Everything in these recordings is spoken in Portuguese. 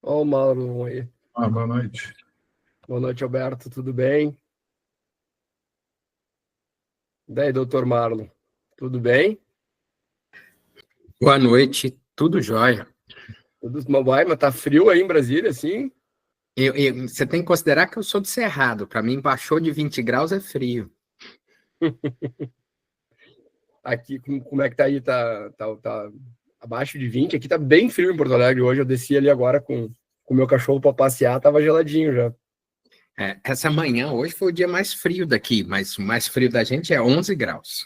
Ó, o Mauro aí. Boa noite. Boa noite, Alberto. Tudo bem? Daí, doutor Marlon. Tudo bem? Boa noite, tudo jóia. Tudo vai, mas tá frio aí em Brasília, assim? Você tem que considerar que eu sou do Cerrado. Para mim, baixou de 20 graus é frio. Aqui, como é que tá aí? Tá abaixo de 20? Aqui tá bem frio em Porto Alegre hoje. Eu desci ali agora com o meu cachorro para passear, tava geladinho já. Essa manhã, hoje foi o dia mais frio daqui, mas o mais frio da gente é 11 graus.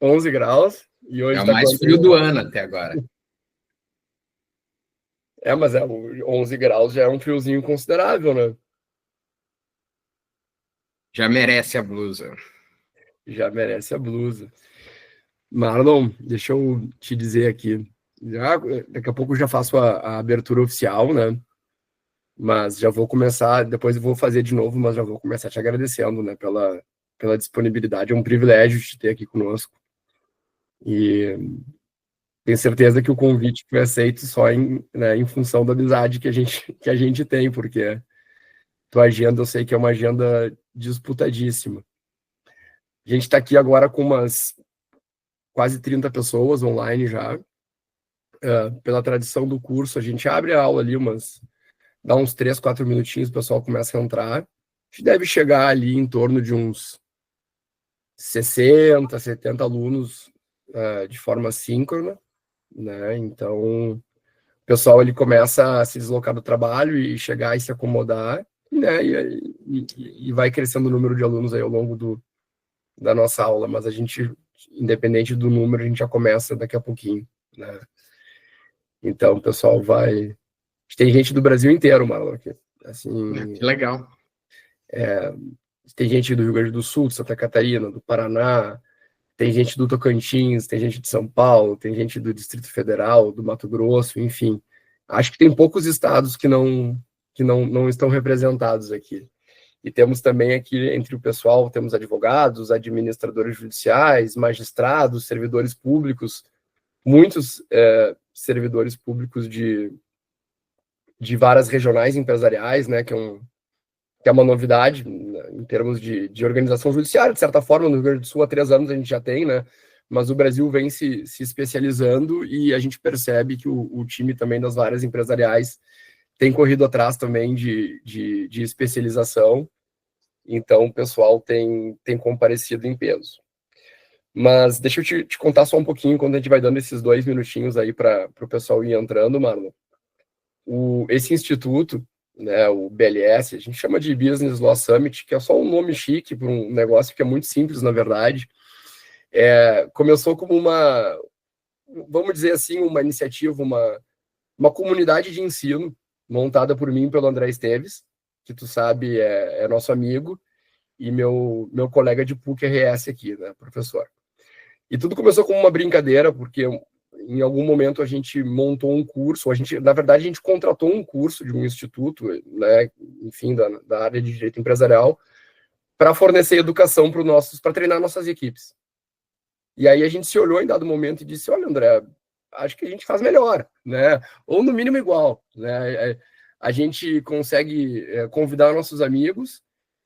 11 graus. E hoje É o tá mais quanto? frio do ano até agora. Mas 11 graus já é um friozinho considerável, né? Já merece a blusa. Já merece a blusa. Marlon, deixa eu te dizer aqui. Daqui a pouco eu já faço a abertura oficial, né? Mas já vou começar, depois eu vou fazer de novo, mas já vou começar te agradecendo, né, pela disponibilidade. É um privilégio te ter aqui conosco. E tenho certeza que o convite foi aceito só em função da amizade que a gente tem, porque tua agenda eu sei que é uma agenda disputadíssima. A gente está aqui agora com umas quase 30 pessoas online já. Pela tradição do curso, a gente abre a aula ali dá uns 3, 4 minutinhos, o pessoal começa a entrar. A gente deve chegar ali em torno de uns 60, 70 alunos de forma síncrona, né? Então, o pessoal ele começa a se deslocar do trabalho e chegar e se acomodar, né? E vai crescendo o número de alunos aí ao longo da nossa aula, mas a gente, independente do número, a gente já começa daqui a pouquinho, né? Então, o pessoal vai... Tem gente do Brasil inteiro, Marlon, aqui. Assim, Que legal. tem gente do Rio Grande do Sul, de Santa Catarina, do Paraná, tem gente do Tocantins, tem gente de São Paulo, tem gente do Distrito Federal, do Mato Grosso, enfim. Acho que tem poucos estados que não estão representados aqui. E temos também aqui, entre o pessoal, temos advogados, administradores judiciais, magistrados, servidores públicos, muitos servidores públicos de várias regionais empresariais, né, que é uma novidade, né, em termos de organização judiciária, de certa forma. No Rio Grande do Sul há 3 anos a gente já tem, né? Mas o Brasil vem se especializando e a gente percebe que o time também das várias empresariais tem corrido atrás também de especialização. Então, o pessoal tem comparecido em peso. Mas deixa eu te contar só um pouquinho, quando a gente vai dando esses 2 minutinhos aí para o pessoal ir entrando, Marlon. Esse instituto, né, o BLS, a gente chama de Business Law Summit, que é só um nome chique para um negócio que é muito simples, na verdade. Começou como vamos dizer assim, uma iniciativa, uma comunidade de ensino montada por mim e pelo André Esteves, que tu sabe é nosso amigo e meu colega de PUC-RS aqui, né, professor. E tudo começou como uma brincadeira, porque em algum momento a gente montou um curso, na verdade, a gente contratou um curso de um instituto, né, enfim, da área de direito empresarial, para fornecer educação para treinar nossas equipes. E aí a gente se olhou em dado momento e disse: olha, André, acho que a gente faz melhor, né? Ou no mínimo igual, né? A gente consegue convidar nossos amigos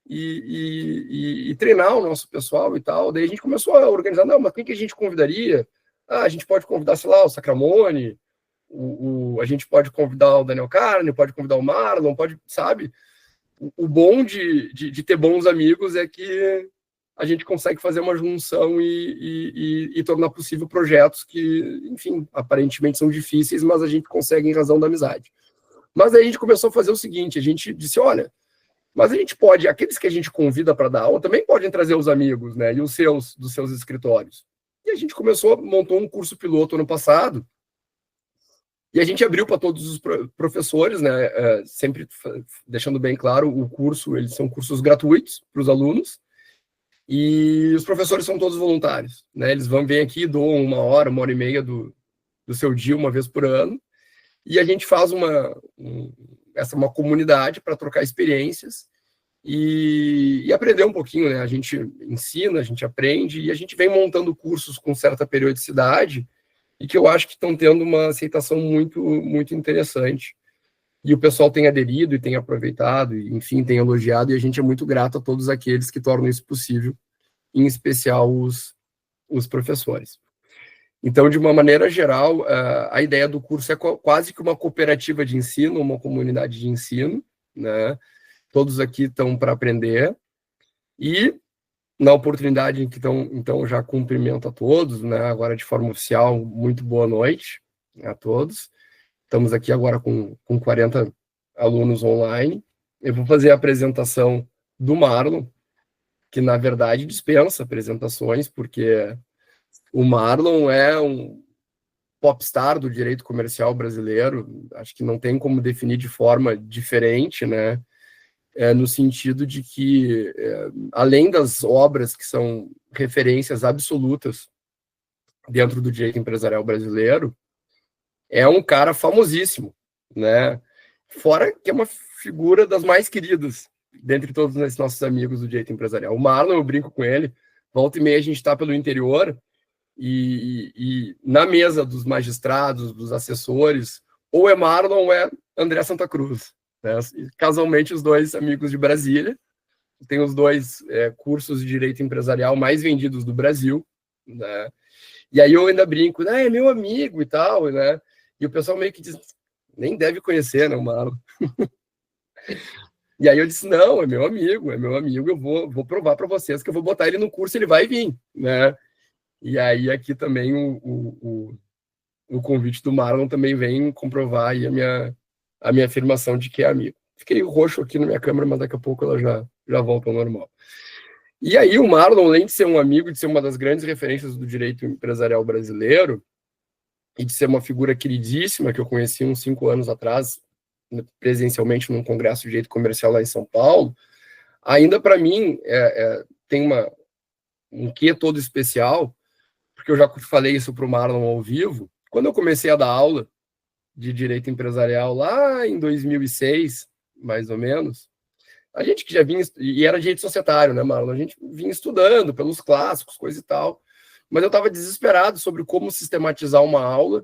e treinar o nosso pessoal e tal. Daí a gente começou a organizar: não, mas quem que a gente convidaria? A gente pode convidar, sei lá, o Sacramone, a gente pode convidar o Daniel Carne, pode convidar o Marlon, pode, sabe? O bom de ter bons amigos é que a gente consegue fazer uma junção e tornar possível projetos que, enfim, aparentemente são difíceis, mas a gente consegue em razão da amizade. Mas aí a gente começou a fazer o seguinte: a gente disse, olha, mas a gente pode, aqueles que a gente convida para dar aula também podem trazer os amigos, né, e os dos seus escritórios. E a gente montou um curso piloto ano passado, e a gente abriu para todos os professores, né, sempre deixando bem claro, o curso, eles são cursos gratuitos para os alunos, e os professores são todos voluntários, né, eles vêm aqui, doam 1 hora e meia do seu dia, uma vez por ano, e a gente faz uma comunidade para trocar experiências e aprender um pouquinho, né? A gente ensina, a gente aprende e a gente vem montando cursos com certa periodicidade e que eu acho que estão tendo uma aceitação muito, muito interessante. e o pessoal tem aderido e tem aproveitado, e, enfim, tem elogiado, e a gente é muito grato a todos aqueles que tornam isso possível, em especial os professores. Então, de uma maneira geral, a ideia do curso é quase que uma cooperativa de ensino, uma comunidade de ensino, né? Todos aqui estão para aprender, e na oportunidade que estão, então, já cumprimento a todos, né? Agora de forma oficial, muito boa noite a todos. Estamos aqui agora com 40 alunos online. Eu vou fazer a apresentação do Marlon, que, na verdade, dispensa apresentações, porque o Marlon é um popstar do direito comercial brasileiro. Acho que não tem como definir de forma diferente, né? No sentido de que, além das obras que são referências absolutas dentro do direito empresarial brasileiro, é um cara famosíssimo, né? Fora que é uma figura das mais queridas dentre todos os nossos amigos do direito empresarial. O Marlon, eu brinco com ele, volta e meia a gente está pelo interior e na mesa dos magistrados, dos assessores, ou é Marlon ou é André Santa Cruz, né? Casualmente, os dois amigos de Brasília, tem os dois cursos de direito empresarial mais vendidos do Brasil, né? E aí eu ainda brinco, é meu amigo e tal, né? E o pessoal meio que diz, nem deve conhecer, né, o Marlon. E aí eu disse, não, é meu amigo, eu vou provar para vocês que eu vou botar ele no curso, ele vai vir, né? E aí aqui também o convite do Marlon também vem comprovar aí a minha afirmação de que é amigo. Fiquei roxo aqui na minha câmera, mas daqui a pouco ela já volta ao normal. E aí o Marlon, além de ser um amigo, de ser uma das grandes referências do direito empresarial brasileiro, e de ser uma figura queridíssima, que eu conheci uns 5 anos atrás, presencialmente num congresso de direito comercial lá em São Paulo, ainda para mim tem um quê todo especial, porque eu já falei isso para o Marlon ao vivo, quando eu comecei a dar aula de direito empresarial lá em 2006, mais ou menos, a gente que já vinha, e era direito societário, né, Marlon? A gente vinha estudando pelos clássicos, coisa e tal, mas eu estava desesperado sobre como sistematizar uma aula,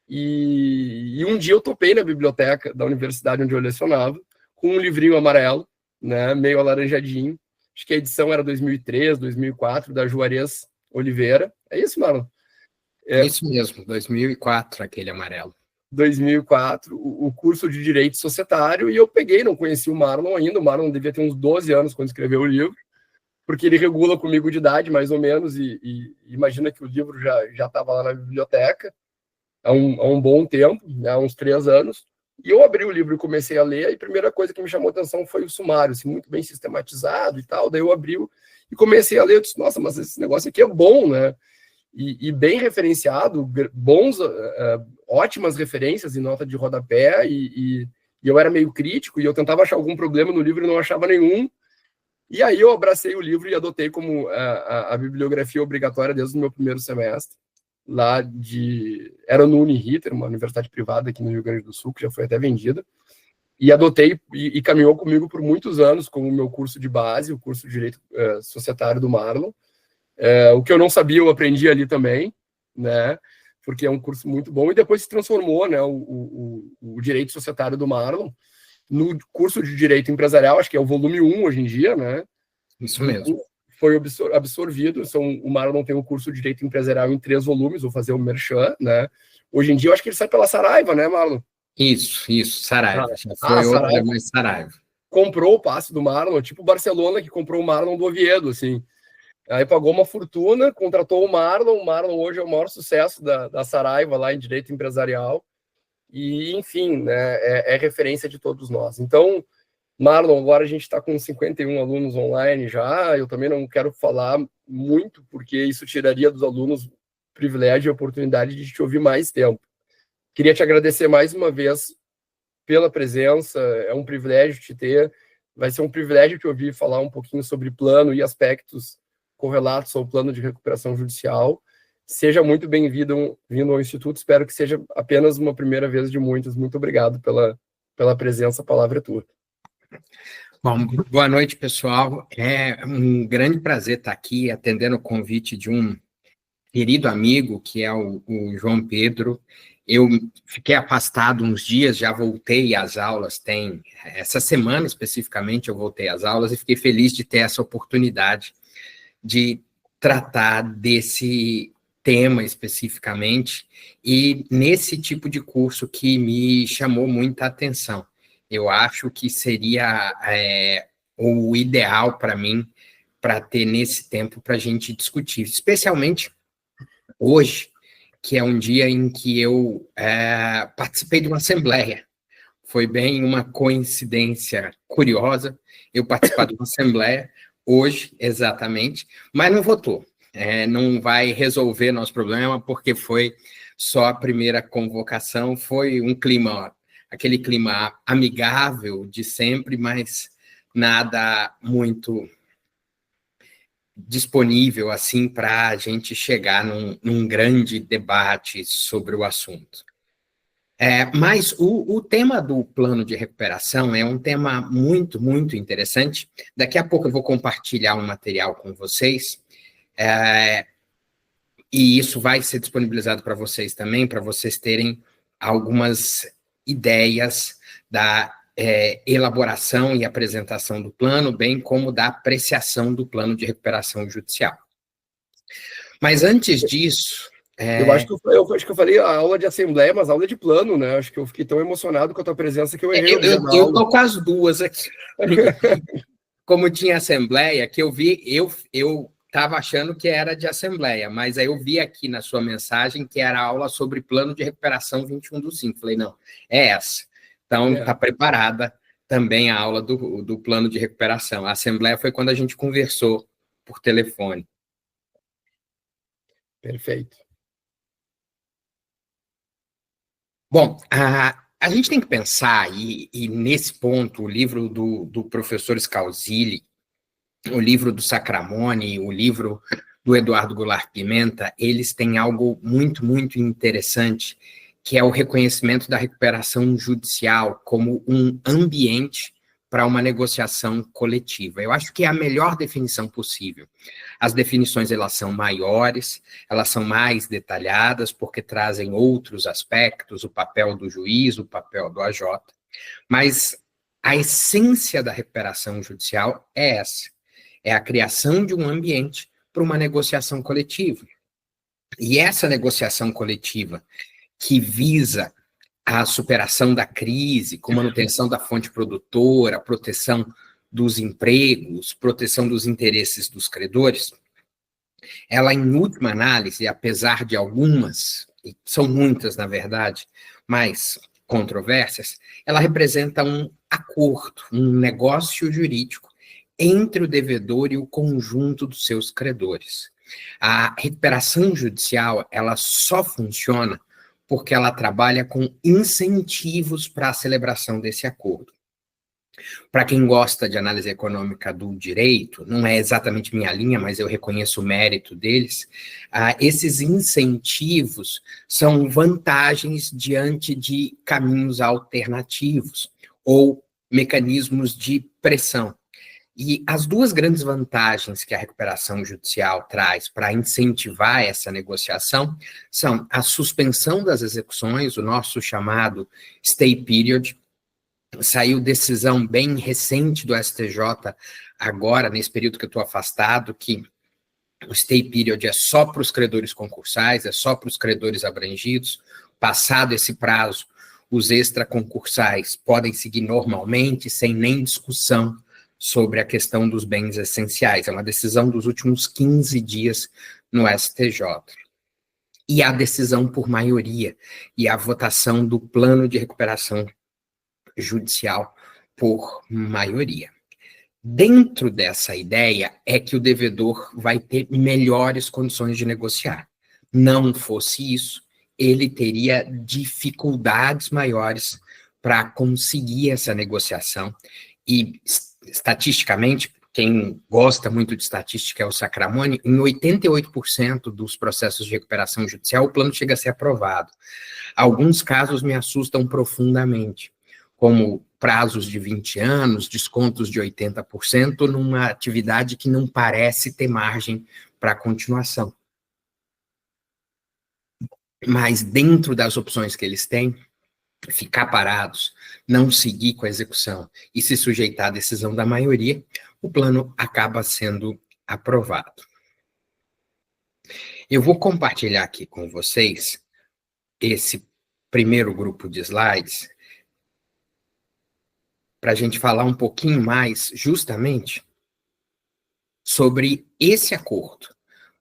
e um dia eu topei na biblioteca da universidade onde eu lecionava, com um livrinho amarelo, né, meio alaranjadinho, acho que a edição era 2003, 2004, da Juarez Oliveira. É isso, Marlon? Isso mesmo, 2004, aquele amarelo. 2004, o curso de Direito Societário, e eu peguei, não conheci o Marlon ainda, o Marlon devia ter uns 12 anos quando escreveu o livro, porque ele regula comigo de idade, mais ou menos, e imagina que o livro já estava lá na biblioteca há um bom tempo, né, há uns 3 anos, e eu abri o livro e comecei a ler, e a primeira coisa que me chamou a atenção foi o sumário, assim, muito bem sistematizado e tal, daí eu abri e comecei a ler, eu disse, nossa, mas esse negócio aqui é bom, né? E bem referenciado, ótimas referências em nota de rodapé, e eu era meio crítico, e eu tentava achar algum problema no livro e não achava nenhum, e aí eu abracei o livro e adotei como a bibliografia obrigatória desde o meu primeiro semestre, lá era no Uniriter, uma universidade privada aqui no Rio Grande do Sul, que já foi até vendida, e adotei e caminhou comigo por muitos anos como o meu curso de base, o curso de Direito Societário do Marlon. O que eu não sabia, eu aprendi ali também, né? Porque é um curso muito bom, e depois se transformou, né, o Direito Societário do Marlon no curso de Direito Empresarial, acho que é o volume 1 hoje em dia, né? Isso mesmo. Foi absorvido, o Marlon tem o curso de Direito Empresarial em 3 volumes, vou fazer o merchan, né? Hoje em dia, eu acho que ele sai pela Saraiva, né, Marlon? Isso, Saraiva. Já foi outra, Saraiva. mas Saraiva. Comprou o passe do Marlon, tipo o Barcelona, que comprou o Marlon do Oviedo, assim. Aí pagou uma fortuna, contratou o Marlon hoje é o maior sucesso da Saraiva lá em Direito Empresarial, e enfim, né, é referência de todos nós. Então, Marlon, agora a gente está com 51 alunos online já, eu também não quero falar muito, porque isso tiraria dos alunos o privilégio e a oportunidade de te ouvir mais tempo. Queria te agradecer mais uma vez pela presença, é um privilégio te ter, vai ser um privilégio te ouvir falar um pouquinho sobre plano e aspectos correlatos ao plano de recuperação judicial. Seja muito bem-vindo ao Instituto, espero que seja apenas uma primeira vez de muitas. Muito obrigado pela presença, a palavra é tua. Bom, boa noite, pessoal. É um grande prazer estar aqui atendendo o convite de um querido amigo, que é o João Pedro. Eu fiquei afastado uns dias, já voltei às aulas, essa semana especificamente eu voltei às aulas e fiquei feliz de ter essa oportunidade de tratar desse tema especificamente e nesse tipo de curso que me chamou muita atenção. Eu acho que seria o ideal para mim para ter nesse tempo para a gente discutir, especialmente hoje, que é um dia em que eu participei de uma assembleia. Foi bem uma coincidência curiosa eu participar de uma assembleia hoje, exatamente, mas não votou. Não vai resolver nosso problema, porque foi só a primeira convocação, foi um clima, aquele clima amigável de sempre, mas nada muito disponível assim para a gente chegar num grande debate sobre o assunto. Mas o tema do plano de recuperação é um tema muito, muito interessante. Daqui a pouco eu vou compartilhar um material com vocês, e isso vai ser disponibilizado para vocês também, para vocês terem algumas ideias da elaboração e apresentação do plano, bem como da apreciação do plano de recuperação judicial. Mas antes disso... Eu acho que eu falei a aula de assembleia, mas a aula de plano, né? Acho que eu fiquei tão emocionado com a tua presença que eu errei o dia da aula. Eu estou com as duas aqui. Como tinha assembleia, que eu vi, eu estava achando que era de assembleia, mas aí eu vi aqui na sua mensagem que era aula sobre plano de recuperação 21/5. Falei, não, é essa. Então, está preparada também a aula do plano de recuperação. A assembleia foi quando a gente conversou por telefone. Perfeito. Bom, a gente tem que pensar, e nesse ponto, o livro do professor Scalzilli, o livro do Sacramone, o livro do Eduardo Goulart Pimenta, eles têm algo muito, muito interessante, que é o reconhecimento da recuperação judicial como um ambiente para uma negociação coletiva. Eu acho que é a melhor definição possível. As definições, elas são maiores, elas são mais detalhadas, porque trazem outros aspectos, o papel do juiz, o papel do AJ, mas a essência da recuperação judicial é essa, é a criação de um ambiente para uma negociação coletiva. E essa negociação coletiva que visa a superação da crise, com manutenção da fonte produtora, proteção dos empregos, proteção dos interesses dos credores, ela, em última análise, apesar de algumas, e são muitas, na verdade, mas controvérsias, ela representa um acordo, um negócio jurídico entre o devedor e o conjunto dos seus credores. A recuperação judicial, ela só funciona porque ela trabalha com incentivos para a celebração desse acordo. Para quem gosta de análise econômica do direito, não é exatamente minha linha, mas eu reconheço o mérito deles, esses incentivos são vantagens diante de caminhos alternativos ou mecanismos de pressão. E as duas grandes vantagens que a recuperação judicial traz para incentivar essa negociação são a suspensão das execuções, o nosso chamado stay period. Saiu decisão bem recente do STJ, agora, nesse período que eu estou afastado, que o stay period é só para os credores concursais, é só para os credores abrangidos. Passado esse prazo, os extraconcursais podem seguir normalmente, sem nem discussão sobre a questão dos bens essenciais. É uma decisão dos últimos 15 dias no STJ. E a decisão por maioria, e a votação do plano de recuperação judicial por maioria. Dentro dessa ideia é que o devedor vai ter melhores condições de negociar. Não fosse isso, ele teria dificuldades maiores para conseguir essa negociação. E, estatisticamente, quem gosta muito de estatística é o Sacramone, em 88% dos processos de recuperação judicial, o plano chega a ser aprovado. Alguns casos me assustam profundamente, como prazos de 20 anos, descontos de 80%, numa atividade que não parece ter margem para continuação. mas dentro das opções que eles têm, ficar parados, não seguir com a execução e se sujeitar à decisão da maioria, o plano acaba sendo aprovado. Eu vou compartilhar aqui com vocês esse primeiro grupo de slides para a gente falar um pouquinho mais justamente sobre esse acordo.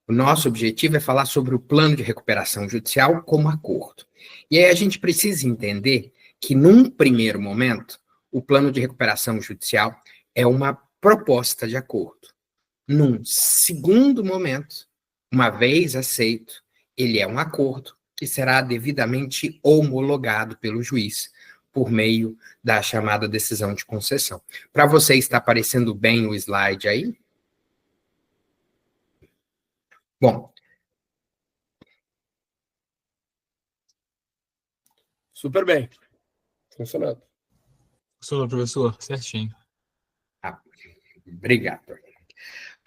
O nosso objetivo é falar sobre o plano de recuperação judicial como acordo. E aí a gente precisa entender que, num primeiro momento, o plano de recuperação judicial é uma proposta de acordo. Num segundo momento, uma vez aceito, ele é um acordo que será devidamente homologado pelo juiz por meio da chamada decisão de concessão. Para você, está aparecendo bem o slide aí? Bom, Super bem. Funcionando. Funcionou, professor, certinho. Obrigado.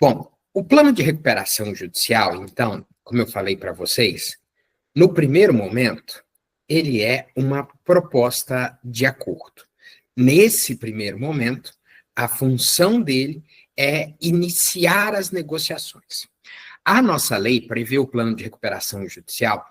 Bom, o plano de recuperação judicial, então, como eu falei para vocês, no primeiro momento, ele é uma proposta de acordo. Nesse primeiro momento, a função dele é iniciar as negociações. A nossa lei prevê o plano de recuperação judicial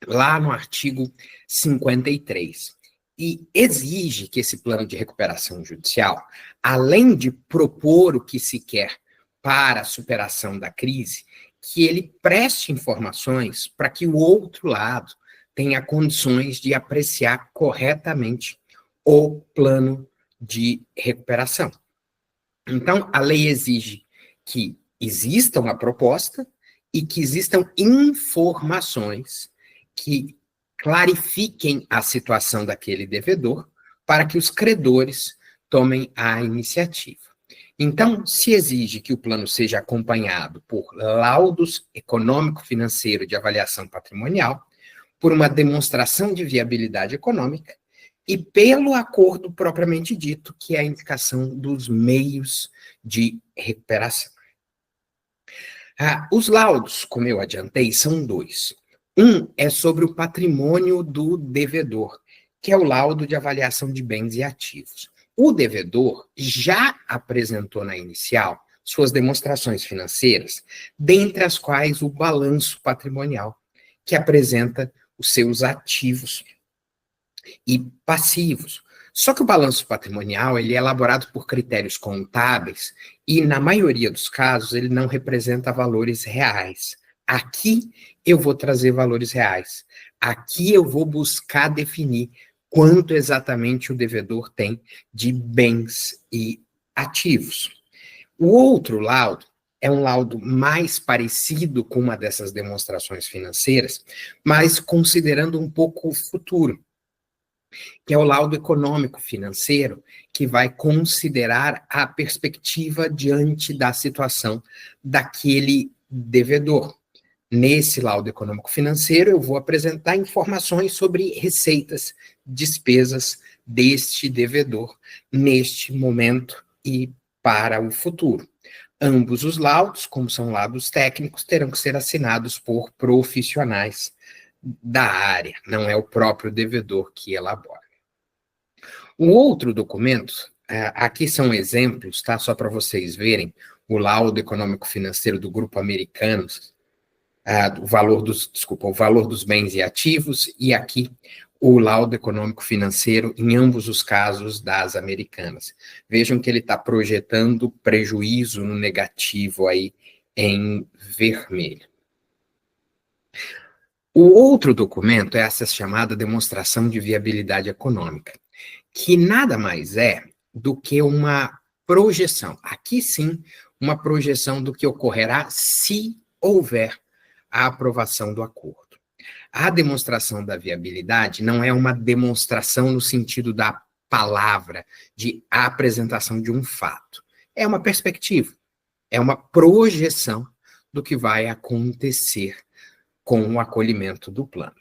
lá no artigo 53 e exige que esse plano de recuperação judicial, além de propor o que se quer para a superação da crise, que ele preste informações para que o outro lado tenha condições de apreciar corretamente o plano de recuperação. Então, a lei exige que exista uma proposta e que existam informações que clarifiquem a situação daquele devedor para que os credores tomem a iniciativa. Então, se exige que o plano seja acompanhado por laudos econômico-financeiro de avaliação patrimonial, por uma demonstração de viabilidade econômica e pelo acordo propriamente dito, que é a indicação dos meios de recuperação. Os laudos, como eu adiantei, são dois. Um é sobre o patrimônio do devedor, que é o laudo de avaliação de bens e ativos. O devedor já apresentou na inicial suas demonstrações financeiras, dentre as quais o balanço patrimonial, que apresenta os seus ativos e passivos. Só que o balanço patrimonial ele é elaborado por critérios contábeis e, na maioria dos casos, ele não representa valores reais. Aqui eu vou trazer valores reais. Aqui eu vou buscar definir quanto exatamente o devedor tem de bens e ativos. O outro laudo é um laudo mais parecido com uma dessas demonstrações financeiras, mas considerando um pouco o futuro, que é o laudo econômico-financeiro, que vai considerar a perspectiva diante da situação daquele devedor. Nesse laudo econômico-financeiro, eu vou apresentar informações sobre receitas, despesas deste devedor, neste momento e para o futuro. Ambos os laudos, como são laudos técnicos, terão que ser assinados por profissionais da área, não é o próprio devedor que elabora. O outro documento, aqui são exemplos, tá? Só para vocês verem, o laudo econômico-financeiro do Grupo Americanos, o valor dos bens e ativos, e aqui o laudo econômico-financeiro, em ambos os casos, das Americanas. Vejam que ele está projetando prejuízo no negativo aí em vermelho. O outro documento é essa chamada demonstração de viabilidade econômica, que nada mais é do que uma projeção, aqui sim, uma projeção do que ocorrerá se houver a aprovação do acordo. A demonstração da viabilidade não é uma demonstração no sentido da palavra, de apresentação de um fato. É uma perspectiva, é uma projeção do que vai acontecer com o acolhimento do plano.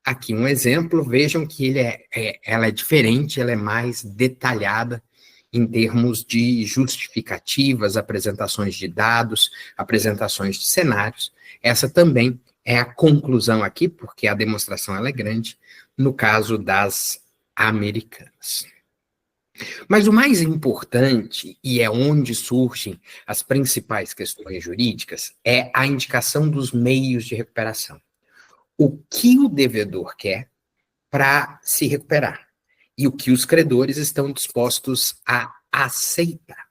Aqui um exemplo, vejam que ela é diferente, ela é mais detalhada em termos de justificativas, apresentações de dados, apresentações de cenários. Essa também é a conclusão aqui, porque a demonstração ela é grande, no caso das Americanas. Mas o mais importante, e é onde surgem as principais questões jurídicas, é a indicação dos meios de recuperação. O que o devedor quer para se recuperar e o que os credores estão dispostos a aceitar.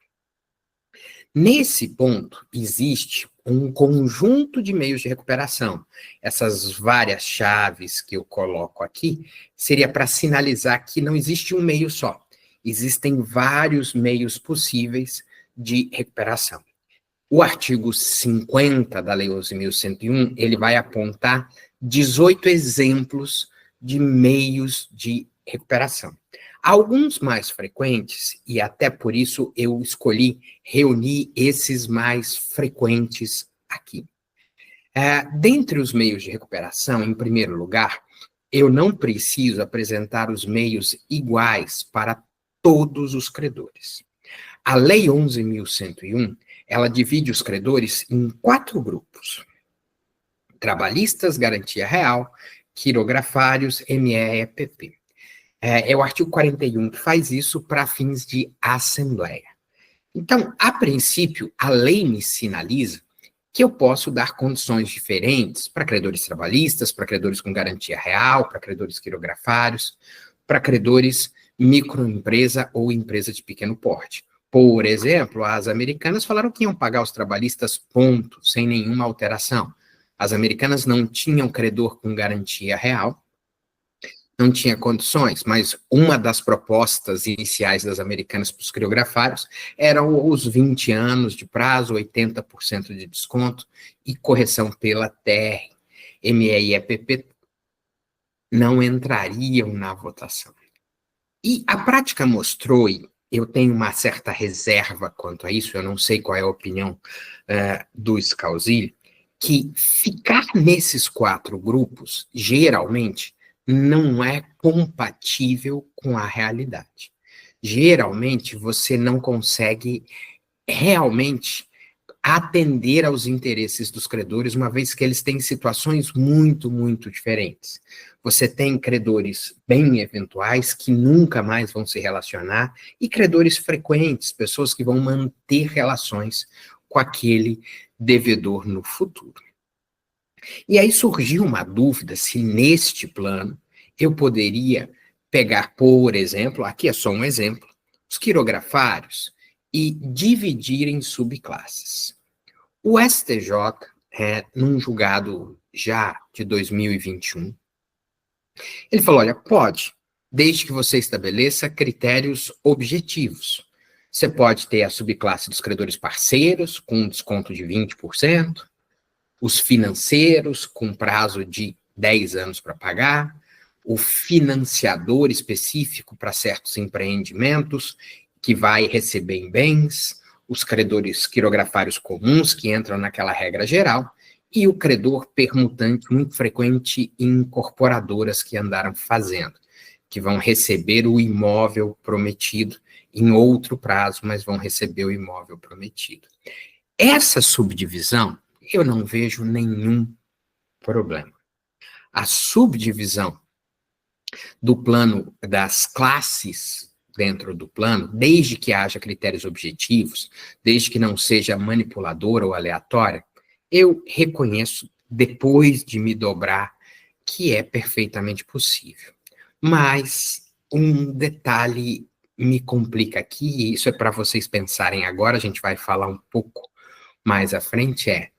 Nesse ponto, existe um conjunto de meios de recuperação. Essas várias chaves que eu coloco aqui, seria para sinalizar que não existe um meio só. Existem vários meios possíveis de recuperação. O artigo 50 da Lei 11.101, ele vai apontar 18 exemplos de meios de recuperação. Alguns mais frequentes, e até por isso eu escolhi reunir esses mais frequentes aqui. Dentre os meios de recuperação, em primeiro lugar, eu não preciso apresentar os meios iguais para todos os credores. A Lei 11.101, ela divide os credores em 4 grupos: trabalhistas, garantia real, quirografários, ME e EPP. É o artigo 41 que faz isso para fins de assembleia. Então, a princípio, a lei me sinaliza que eu posso dar condições diferentes para credores trabalhistas, para credores com garantia real, para credores quirografários, para credores microempresa ou empresa de pequeno porte. Por exemplo, as Americanas falaram que iam pagar os trabalhistas ponto, sem nenhuma alteração. As Americanas não tinham credor com garantia real, não tinha condições, mas uma das propostas iniciais das Americanas para os quirografários eram os 20 anos de prazo, 80% de desconto e correção pela TR. ME e EPP não entrariam na votação. E a prática mostrou, e eu tenho uma certa reserva quanto a isso, eu não sei qual é a opinião do Scalzilli, que ficar nesses 4 grupos, geralmente, não é compatível com a realidade. Geralmente, você não consegue realmente atender aos interesses dos credores, uma vez que eles têm situações muito, muito diferentes. Você tem credores bem eventuais, que nunca mais vão se relacionar, e credores frequentes, pessoas que vão manter relações com aquele devedor no futuro. E aí surgiu uma dúvida se neste plano eu poderia pegar, por exemplo, aqui é só um exemplo, os quirografários e dividir em subclasses. O STJ, num julgado já de 2021, ele falou, olha, pode, desde que você estabeleça critérios objetivos. Você pode ter a subclasse dos credores parceiros, com um desconto de 20%, os financeiros, com prazo de 10 anos para pagar, o financiador específico para certos empreendimentos, que vai receber em bens, os credores quirografários comuns, que entram naquela regra geral, e o credor permutante, muito frequente em incorporadoras que andaram fazendo, que vão receber o imóvel prometido em outro prazo, mas vão receber o imóvel prometido. Essa subdivisão, eu não vejo nenhum problema. A subdivisão do plano das classes dentro do plano, desde que haja critérios objetivos, desde que não seja manipuladora ou aleatória, eu reconheço, depois de me dobrar, que é perfeitamente possível. Mas um detalhe me complica aqui, e isso é para vocês pensarem agora, a gente vai falar um pouco mais à frente,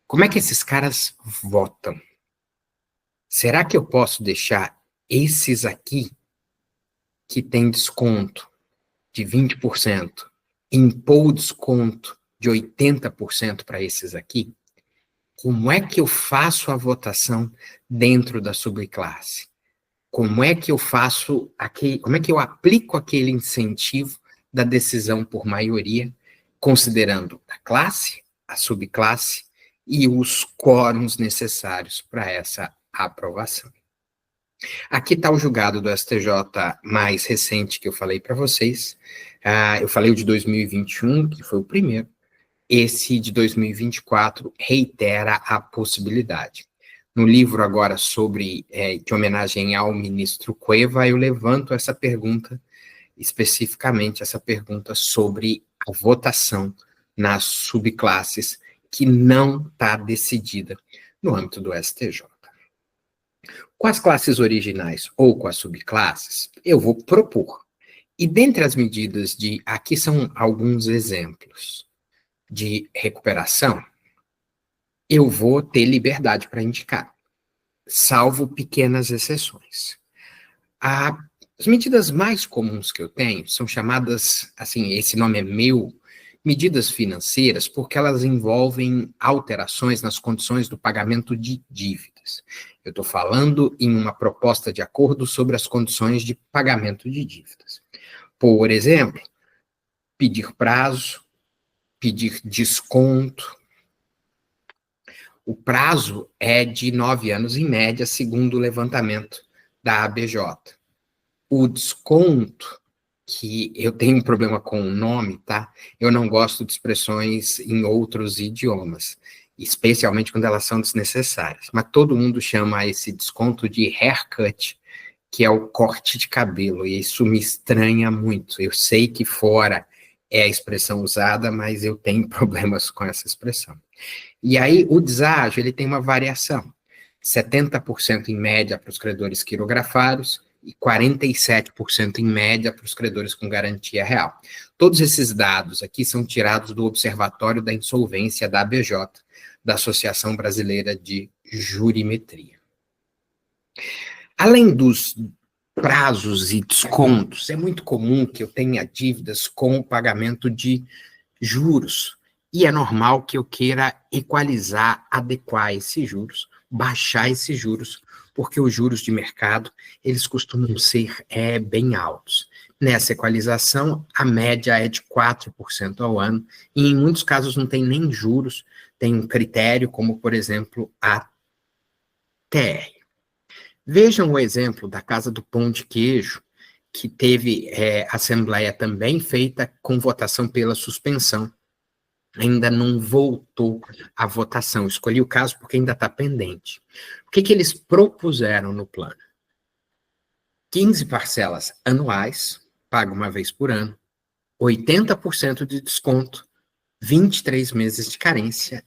como é que esses caras votam? Será que eu posso deixar esses aqui, que tem desconto de 20%, impor o desconto de 80% para esses aqui? Como é que eu faço a votação dentro da subclasse? Como é que eu faço como é que eu aplico aquele incentivo da decisão por maioria, considerando a classe, a subclasse e os quórums necessários para essa aprovação? Aqui está o julgado do STJ mais recente que eu falei para vocês. Eu falei o de 2021, que foi o primeiro. Esse de 2024 reitera a possibilidade. No livro agora sobre, de homenagem ao ministro Cueva, eu levanto essa pergunta, especificamente essa pergunta sobre a votação nas subclasses, que não está decidida no âmbito do STJ. Com as classes originais ou com as subclasses, eu vou propor. E dentre as medidas aqui são alguns exemplos de recuperação, eu vou ter liberdade para indicar, salvo pequenas exceções. As medidas mais comuns que eu tenho são chamadas, assim, esse nome é meu, medidas financeiras, porque elas envolvem alterações nas condições do pagamento de dívidas. Eu estou falando em uma proposta de acordo sobre as condições de pagamento de dívidas. Por exemplo, pedir prazo, pedir desconto. O prazo é de 9 anos, em média, segundo o levantamento da ABJ. O desconto, que eu tenho um problema com o nome, tá? Eu não gosto de expressões em outros idiomas, especialmente quando elas são desnecessárias. Mas todo mundo chama esse desconto de haircut, que é o corte de cabelo, e isso me estranha muito. Eu sei que fora é a expressão usada, mas eu tenho problemas com essa expressão. E aí, o deságio, ele tem uma variação. 70% em média para os credores quirografados e 47% em média para os credores com garantia real. Todos esses dados aqui são tirados do Observatório da Insolvência da ABJ, da Associação Brasileira de Jurimetria. Além dos prazos e descontos, é muito comum que eu tenha dívidas com o pagamento de juros. E é normal que eu queira equalizar, adequar esses juros, baixar esses juros, porque os juros de mercado, eles costumam ser bem altos. Nessa equalização, a média é de 4% ao ano, e em muitos casos não tem nem juros, tem um critério como, por exemplo, a TR. Vejam o exemplo da Casa do Pão de Queijo, que teve assembleia também feita com votação pela suspensão. Ainda não voltou à votação. Escolhi o caso porque ainda está pendente. O que eles propuseram no plano? 15 parcelas anuais, paga uma vez por ano, 80% de desconto, 23 meses de carência,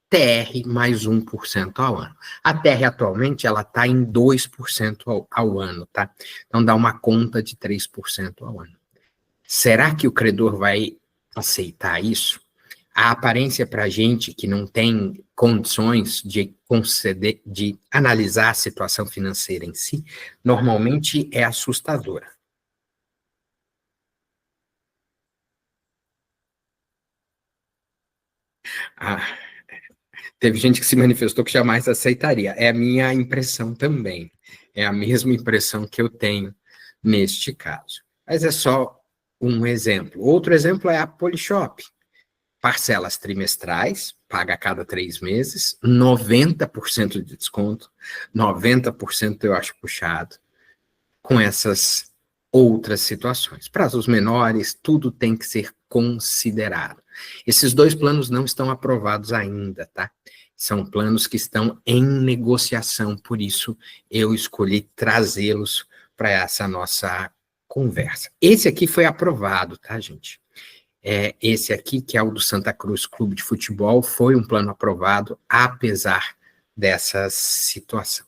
TR mais 1% ao ano. A TR atualmente ela está em 2% ao ano, tá? Então dá uma conta de 3% ao ano. Será que o credor vai aceitar isso? A aparência para a gente que não tem condições de conceder, de analisar a situação financeira em si, normalmente é assustadora. Teve gente que se manifestou que jamais aceitaria. É a minha impressão também. É a mesma impressão que eu tenho neste caso. Mas é só um exemplo. Outro exemplo é a Polishop. Parcelas trimestrais, paga a cada 3 meses, 90% de desconto, 90% eu acho puxado, com essas outras situações. Prazos menores, tudo tem que ser considerado. Esses 2 planos não estão aprovados ainda, tá? São planos que estão em negociação, por isso eu escolhi trazê-los para essa nossa conversa. Esse aqui foi aprovado, tá, gente? Esse aqui, que é o do Santa Cruz Clube de Futebol, foi um plano aprovado, apesar dessa situação.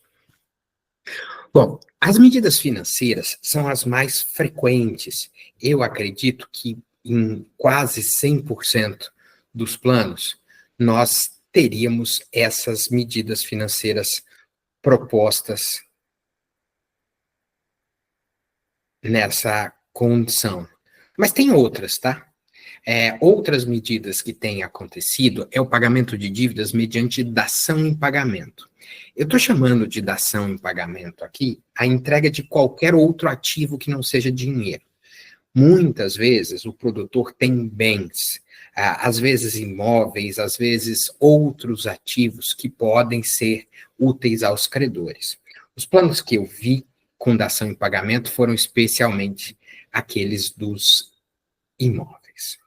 Bom, as medidas financeiras são as mais frequentes. Eu acredito que em quase 100% dos planos, nós teríamos essas medidas financeiras propostas nessa condição. Mas tem outras, tá? Outras medidas que têm acontecido é o pagamento de dívidas mediante dação em pagamento. Eu estou chamando de dação em pagamento aqui a entrega de qualquer outro ativo que não seja dinheiro. Muitas vezes o produtor tem bens, às vezes imóveis, às vezes outros ativos que podem ser úteis aos credores. Os planos que eu vi com dação em pagamento foram especialmente aqueles dos imóveis.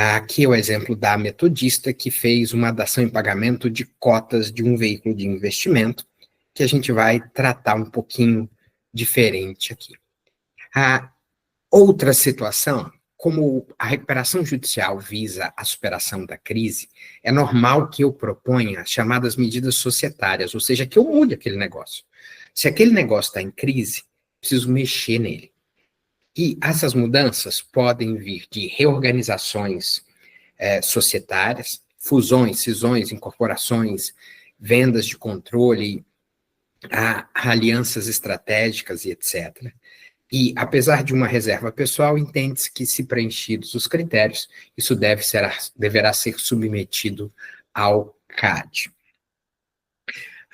Aqui é o exemplo da Metodista, que fez uma dação em pagamento de cotas de um veículo de investimento, que a gente vai tratar um pouquinho diferente aqui. A outra situação, como a recuperação judicial visa a superação da crise, é normal que eu proponha as chamadas medidas societárias, ou seja, que eu mude aquele negócio. Se aquele negócio está em crise, preciso mexer nele. E essas mudanças podem vir de reorganizações societárias, fusões, cisões, incorporações, vendas de controle, alianças estratégicas e etc. E, apesar de uma reserva pessoal, entende-se que, se preenchidos os critérios, isso deverá ser submetido ao CAD.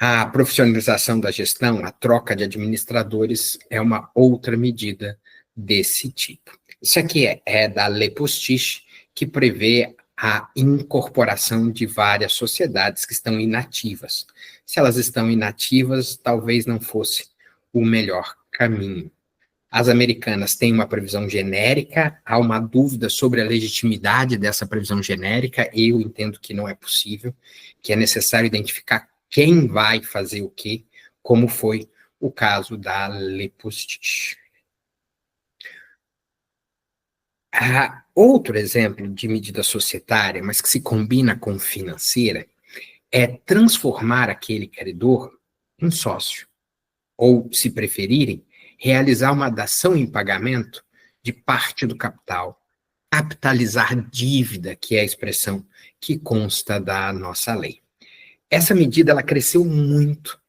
A profissionalização da gestão, a troca de administradores, é uma outra medida desse tipo. Isso aqui é da Lei Postiche, que prevê a incorporação de várias sociedades que estão inativas. Se elas estão inativas, talvez não fosse o melhor caminho. As americanas têm uma previsão genérica, há uma dúvida sobre a legitimidade dessa previsão genérica, eu entendo que não é possível, que é necessário identificar quem vai fazer o quê, como foi o caso da Lei Postiche. Outro exemplo de medida societária, mas que se combina com financeira, é transformar aquele credor em sócio, ou, se preferirem, realizar uma dação em pagamento de parte do capital, capitalizar dívida, que é a expressão que consta da nossa lei. Essa medida ela cresceu muito.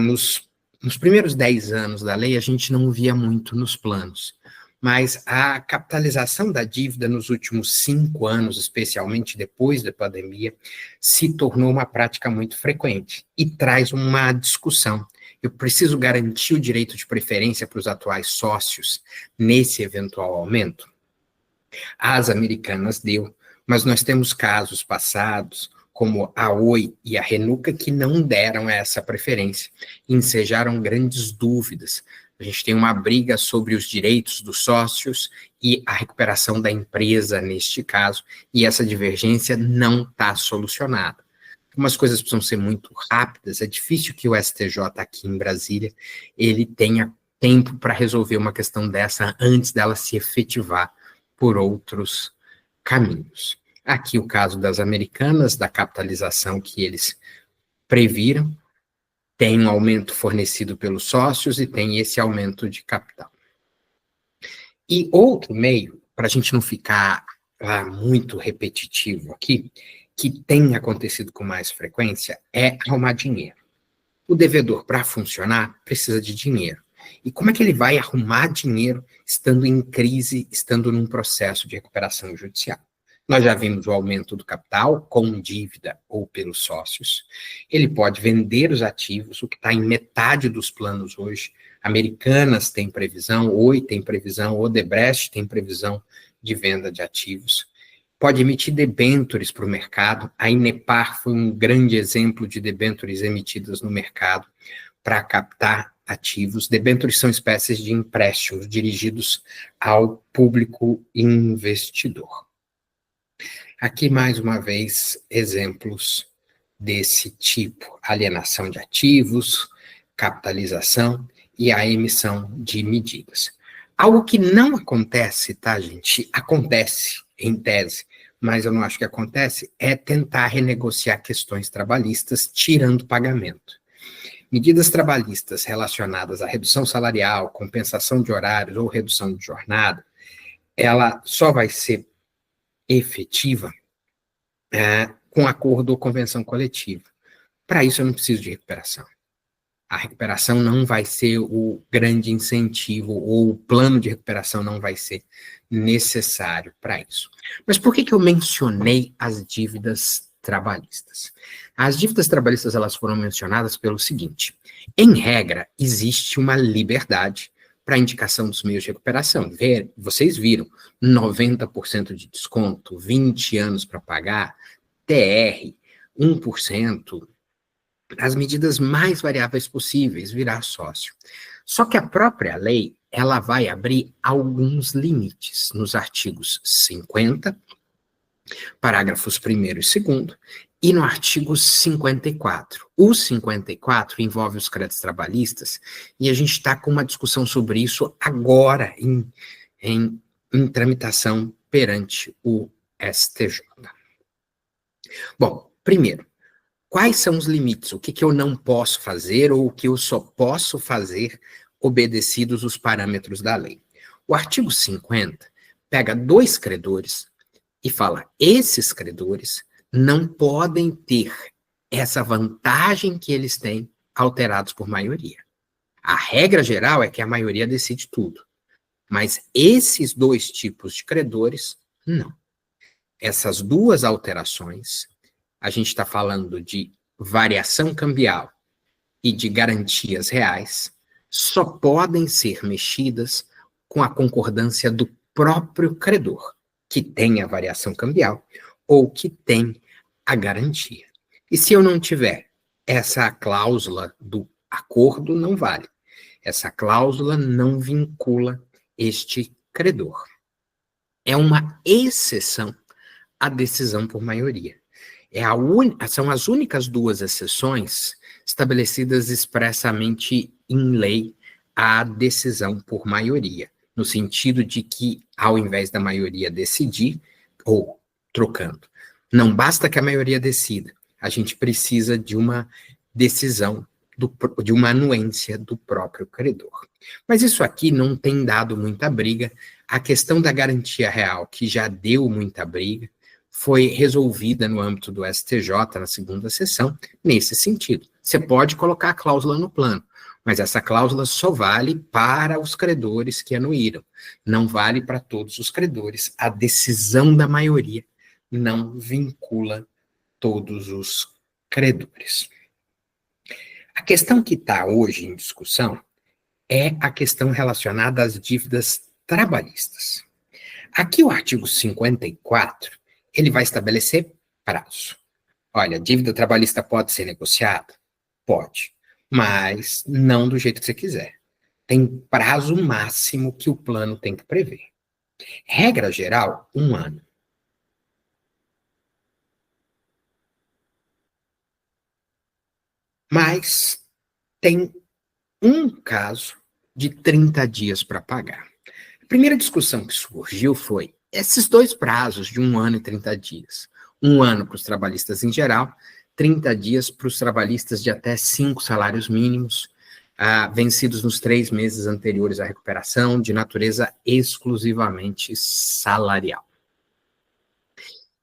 Nos primeiros 10 anos da lei, a gente não via muito nos planos, mas a capitalização da dívida nos últimos 5 anos, especialmente depois da pandemia, se tornou uma prática muito frequente e traz uma discussão. Eu preciso garantir o direito de preferência para os atuais sócios nesse eventual aumento? As americanas deu, mas nós temos casos passados, como a Oi e a Renuca, que não deram essa preferência, ensejaram grandes dúvidas. A gente tem uma briga sobre os direitos dos sócios e a recuperação da empresa neste caso, e essa divergência não está solucionada. Algumas coisas precisam ser muito rápidas, é difícil que o STJ aqui em Brasília ele tenha tempo para resolver uma questão dessa antes dela se efetivar por outros caminhos. Aqui o caso das americanas, da capitalização que eles previram, tem um aumento fornecido pelos sócios e tem esse aumento de capital. E outro meio, para a gente não ficar muito repetitivo aqui, que tem acontecido com mais frequência, é arrumar dinheiro. O devedor, para funcionar, precisa de dinheiro. E como é que ele vai arrumar dinheiro estando em crise, estando num processo de recuperação judicial? Nós já vimos o aumento do capital com dívida ou pelos sócios. Ele pode vender os ativos, o que está em metade dos planos hoje. Americanas têm previsão, Oi tem previsão, Odebrecht tem previsão de venda de ativos. Pode emitir debêntures para o mercado. A Inepar foi um grande exemplo de debêntures emitidas no mercado para captar ativos. Debêntures são espécies de empréstimos dirigidos ao público investidor. Aqui, mais uma vez, exemplos desse tipo: alienação de ativos, capitalização e a emissão de medidas. Algo que não acontece, tá, gente? Acontece, em tese, mas eu não acho que acontece, é tentar renegociar questões trabalhistas tirando pagamento. Medidas trabalhistas relacionadas à redução salarial, compensação de horários ou redução de jornada, ela só vai ser efetiva com acordo ou convenção coletiva. Para isso eu não preciso de recuperação. A recuperação não vai ser o grande incentivo, ou o plano de recuperação não vai ser necessário para isso. Mas por que eu mencionei as dívidas trabalhistas? As dívidas trabalhistas elas foram mencionadas pelo seguinte: em regra, existe uma liberdade para a indicação dos meios de recuperação. Vocês viram, 90% de desconto, 20 anos para pagar, TR, 1%, as medidas mais variáveis possíveis, virar sócio. Só que a própria lei, ela vai abrir alguns limites nos artigos 50 parágrafos 1º e 2º, e no artigo 54. O 54 envolve os créditos trabalhistas, e a gente está com uma discussão sobre isso agora, em tramitação perante o STJ. Bom, primeiro, quais são os limites? O que eu não posso fazer ou o que eu só posso fazer obedecidos os parâmetros da lei? O artigo 50 pega 2 credores e fala, esses credores não podem ter essa vantagem que eles têm alterados por maioria. A regra geral é que a maioria decide tudo. Mas esses 2 tipos de credores, não. Essas 2 alterações, a gente está falando de variação cambial e de garantias reais, só podem ser mexidas com a concordância do próprio credor, que tem a variação cambial ou que tem a garantia. E se eu não tiver essa cláusula do acordo, não vale. Essa cláusula não vincula este credor. É uma exceção à decisão por maioria. São as únicas 2 exceções estabelecidas expressamente em lei à decisão por maioria, no sentido de que, ao invés da maioria decidir, ou trocando, não basta que a maioria decida, a gente precisa de uma decisão, de uma anuência do próprio credor. Mas isso aqui não tem dado muita briga. A questão da garantia real, que já deu muita briga, foi resolvida no âmbito do STJ, na 2ª sessão, nesse sentido. Você pode colocar a cláusula no plano, mas essa cláusula só vale para os credores que anuíram, não vale para todos os credores. A decisão da maioria não vincula todos os credores. A questão que está hoje em discussão é a questão relacionada às dívidas trabalhistas. Aqui o artigo 54, ele vai estabelecer prazo. Olha, a dívida trabalhista pode ser negociada? Pode, mas não do jeito que você quiser. Tem prazo máximo que o plano tem que prever. Regra geral, 1 ano. Mas tem um caso de 30 dias para pagar. A primeira discussão que surgiu foi esses 2 prazos de 1 ano e 30 dias. 1 ano para os trabalhistas em geral, 30 dias para os trabalhistas de até 5 salários mínimos, vencidos nos 3 meses anteriores à recuperação, de natureza exclusivamente salarial.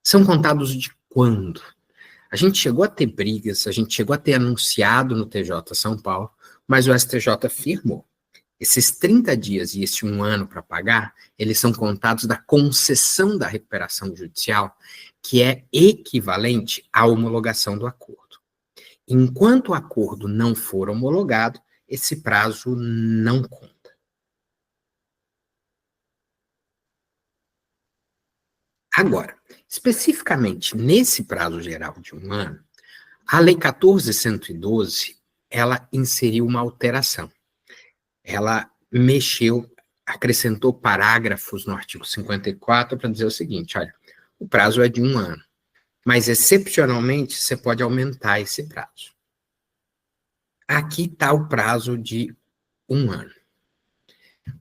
São contados de quando? A gente chegou a ter brigas, a gente chegou a ter anunciado no TJ São Paulo, mas o STJ afirmou. Esses 30 dias e esse 1 ano para pagar, eles são contados da concessão da recuperação judicial, que é equivalente à homologação do acordo. Enquanto o acordo não for homologado, esse prazo não conta. Agora, especificamente nesse prazo geral de 1 ano, a Lei 14.112, ela inseriu uma alteração. Ela mexeu, acrescentou parágrafos no artigo 54 para dizer o seguinte, olha, o prazo é de 1 ano, mas excepcionalmente você pode aumentar esse prazo. Aqui está o prazo de 1 ano.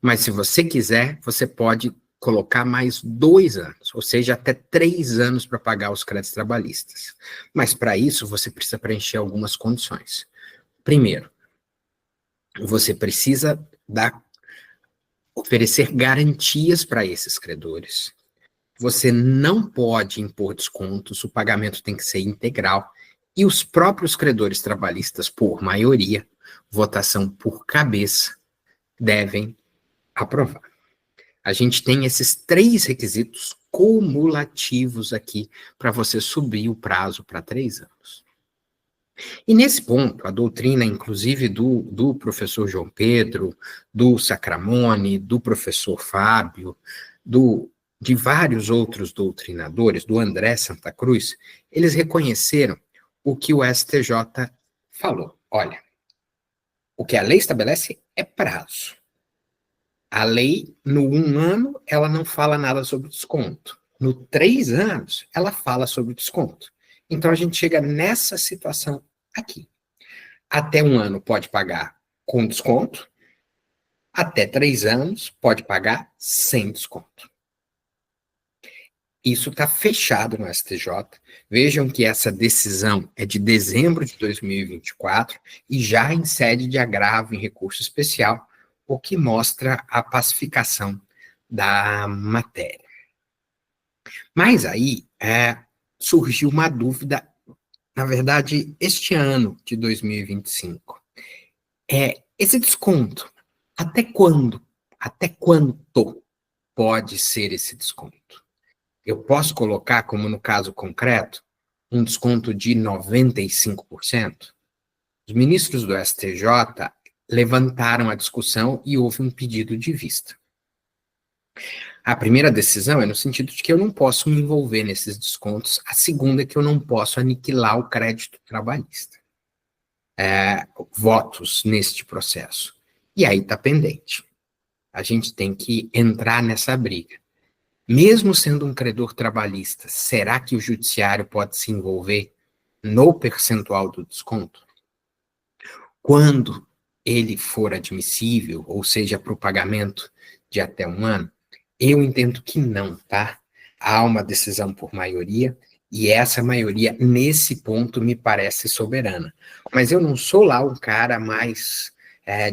Mas se você quiser, você pode colocar mais 2 anos, ou seja, até 3 anos para pagar os créditos trabalhistas. Mas para isso você precisa preencher algumas condições. Primeiro, você precisa oferecer garantias para esses credores. Você não pode impor descontos, o pagamento tem que ser integral, e os próprios credores trabalhistas, por maioria, votação por cabeça, devem aprovar. A gente tem esses 3 requisitos cumulativos aqui para você subir o prazo para 3 anos. E nesse ponto, a doutrina, inclusive do professor João Pedro, do Sacramone, do professor Fábio, de vários outros doutrinadores, do André Santa Cruz, eles reconheceram o que o STJ falou. Olha, o que a lei estabelece é prazo. A lei, no 1 ano, ela não fala nada sobre desconto. No 3 anos, ela fala sobre desconto. Então, a gente chega nessa situação aqui. Até 1 ano pode pagar com desconto, até 3 anos pode pagar sem desconto. Isso está fechado no STJ. Vejam que essa decisão é de dezembro de 2024 e já em sede de agravo em recurso especial, o que mostra a pacificação da matéria. Mas aí surgiu uma dúvida, na verdade, este ano de 2025. Esse desconto, até quando pode ser esse desconto? Eu posso colocar, como no caso concreto, um desconto de 95%? Os ministros do STJ levantaram a discussão e houve um pedido de vista. A primeira decisão é no sentido de que eu não posso me envolver nesses descontos. A segunda é que eu não posso aniquilar o crédito trabalhista. Votos neste processo. E aí está pendente. A gente tem que entrar nessa briga. Mesmo sendo um credor trabalhista, será que o judiciário pode se envolver no percentual do desconto? Quando ele for admissível, ou seja, para o pagamento de até 1 ano, eu entendo que não, tá? Há uma decisão por maioria, e essa maioria, nesse ponto, me parece soberana. Mas eu não sou lá um cara mais,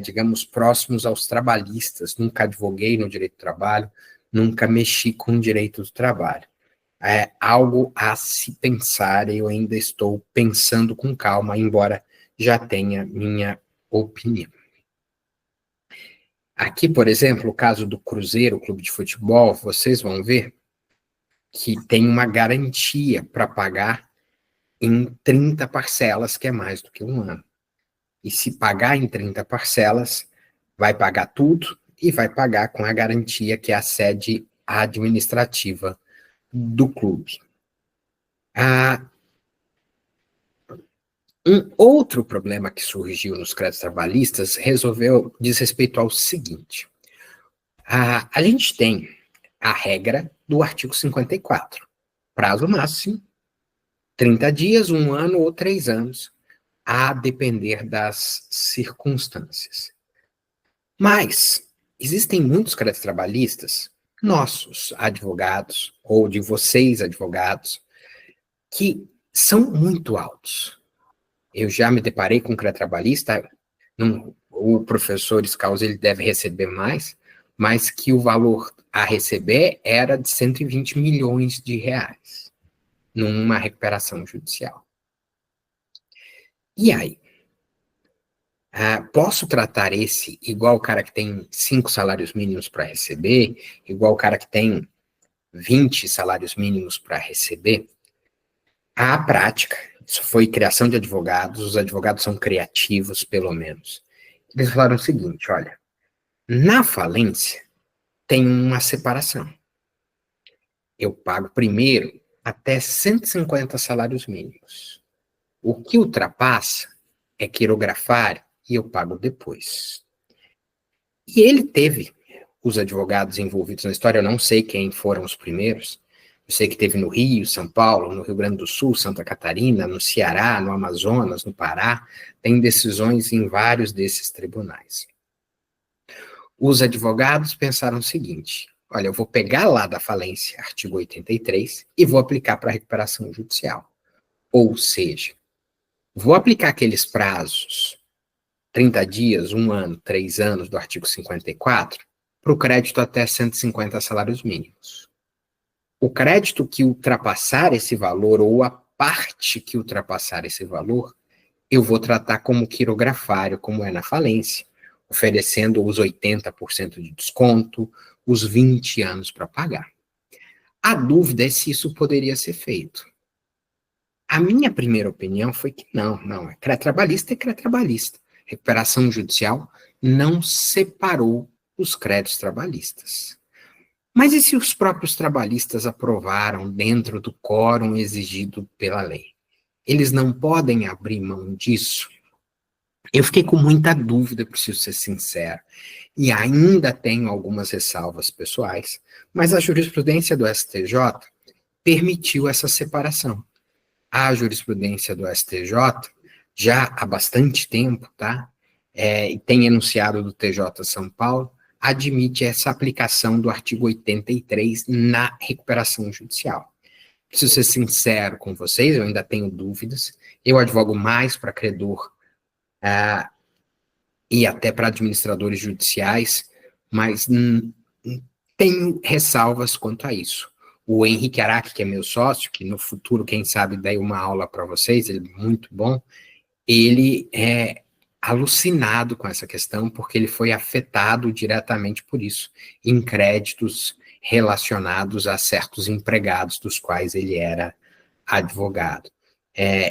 digamos, próximos aos trabalhistas, nunca advoguei no direito do trabalho, nunca mexi com o direito do trabalho. É algo a se pensar, eu ainda estou pensando com calma, embora já tenha minha opinião. Aqui, por exemplo, o caso do Cruzeiro, Clube de Futebol, vocês vão ver que tem uma garantia para pagar em 30 parcelas, que é mais do que 1 ano. E se pagar em 30 parcelas, vai pagar tudo e vai pagar com a garantia que é a sede administrativa do clube. Um outro problema que surgiu nos créditos trabalhistas diz respeito ao seguinte. A gente tem a regra do artigo 54. Prazo máximo, 30 dias, 1 ano ou 3 anos, a depender das circunstâncias. Mas existem muitos créditos trabalhistas, nossos advogados, ou de vocês advogados, que são muito altos. Eu já me deparei com um crédito trabalhista, o professor Scalzi, ele deve receber mais, mas que o valor a receber era de 120 milhões de reais, numa recuperação judicial. E aí? Posso tratar esse igual o cara que tem 5 salários mínimos para receber, igual o cara que tem 20 salários mínimos para receber? A prática, isso foi criação de advogados, os advogados são criativos, pelo menos. Eles falaram o seguinte, olha, na falência tem uma separação. Eu pago primeiro até 150 salários mínimos. O que ultrapassa é quirografário e eu pago depois. E ele teve os advogados envolvidos na história, eu não sei quem foram os primeiros, eu sei que teve no Rio, São Paulo, no Rio Grande do Sul, Santa Catarina, no Ceará, no Amazonas, no Pará, tem decisões em vários desses tribunais. Os advogados pensaram o seguinte, olha, eu vou pegar lá da falência, artigo 83, e vou aplicar para a recuperação judicial. Ou seja, vou aplicar aqueles prazos, 30 dias, 1 ano, 3 anos do artigo 54, para o crédito até 150 salários mínimos. O crédito que ultrapassar esse valor, ou a parte que ultrapassar esse valor, eu vou tratar como quirografário, como é na falência, oferecendo os 80% de desconto, os 20 anos para pagar. A dúvida é se isso poderia ser feito. A minha primeira opinião foi que não, é crédito trabalhista, é crédito trabalhista. Recuperação judicial não separou os créditos trabalhistas. Mas e se os próprios trabalhistas aprovaram dentro do quórum exigido pela lei? Eles não podem abrir mão disso? Eu fiquei com muita dúvida, preciso ser sincero, e ainda tenho algumas ressalvas pessoais, mas a jurisprudência do STJ permitiu essa separação. A jurisprudência do STJ, já há bastante tempo, tá? E tem enunciado do TJ São Paulo, admite essa aplicação do artigo 83 na recuperação judicial. Preciso ser sincero com vocês, eu ainda tenho dúvidas. Eu advogo mais para credor e até para administradores judiciais, mas tenho ressalvas quanto a isso. O Henrique Araque, que é meu sócio, que no futuro, quem sabe, dei uma aula para vocês, ele é muito bom, ele é alucinado com essa questão, porque ele foi afetado diretamente por isso, em créditos relacionados a certos empregados dos quais ele era advogado.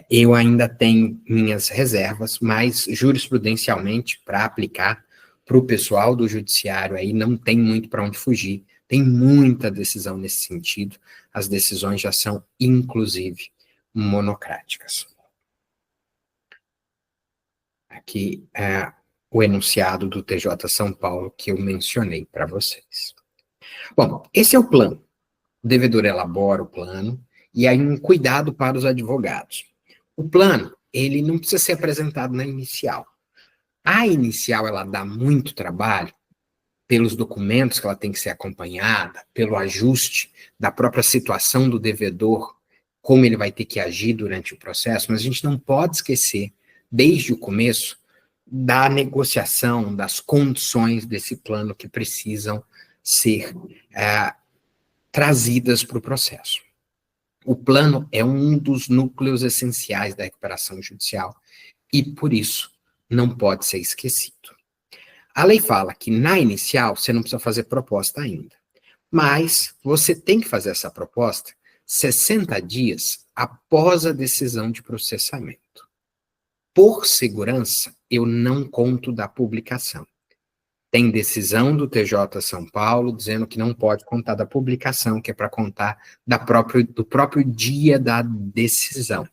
Eu ainda tenho minhas reservas, mas jurisprudencialmente, para aplicar para o pessoal do judiciário, aí não tem muito para onde fugir, tem muita decisão nesse sentido, as decisões já são, inclusive, monocráticas. Aqui é o enunciado do TJ São Paulo que eu mencionei para vocês. Bom, esse é o plano. O devedor elabora o plano e aí um cuidado para os advogados. O plano, ele não precisa ser apresentado na inicial. A inicial, ela dá muito trabalho pelos documentos que ela tem que ser acompanhada, pelo ajuste da própria situação do devedor, como ele vai ter que agir durante o processo, mas a gente não pode esquecer, desde o começo, da negociação, das condições desse plano que precisam ser trazidas para o processo. O plano é um dos núcleos essenciais da recuperação judicial e, por isso, não pode ser esquecido. A lei fala que, na inicial, você não precisa fazer proposta ainda, mas você tem que fazer essa proposta 60 dias após a decisão de processamento. Por segurança, eu não conto da publicação. Tem decisão do TJ São Paulo dizendo que não pode contar da publicação, que é para contar do próprio dia da decisão.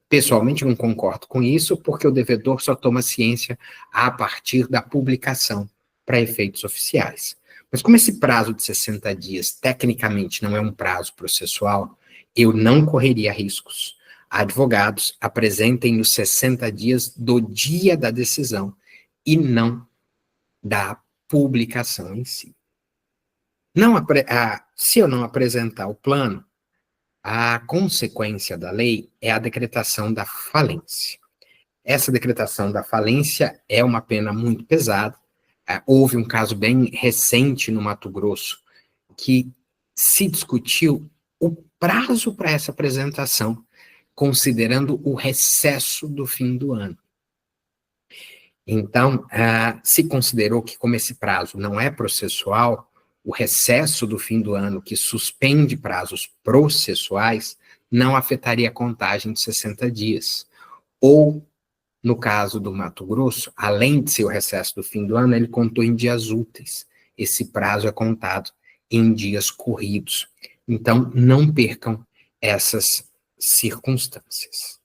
Pessoalmente, eu não concordo com isso, porque o devedor só toma ciência a partir da publicação para efeitos oficiais. Mas como esse prazo de 60 dias, tecnicamente, não é um prazo processual, eu não correria riscos. Advogados apresentem os 60 dias do dia da decisão e não da publicação em si. Se eu não apresentar o plano, a consequência da lei é a decretação da falência. Essa decretação da falência é uma pena muito pesada. Houve um caso bem recente no Mato Grosso que se discutiu o prazo para essa apresentação, considerando o recesso do fim do ano. Então, se considerou que, como esse prazo não é processual, o recesso do fim do ano, que suspende prazos processuais, não afetaria a contagem de 60 dias. Ou, no caso do Mato Grosso, além de ser o recesso do fim do ano, ele contou em dias úteis. Esse prazo é contado em dias corridos. Então, não percam essas circunstâncias.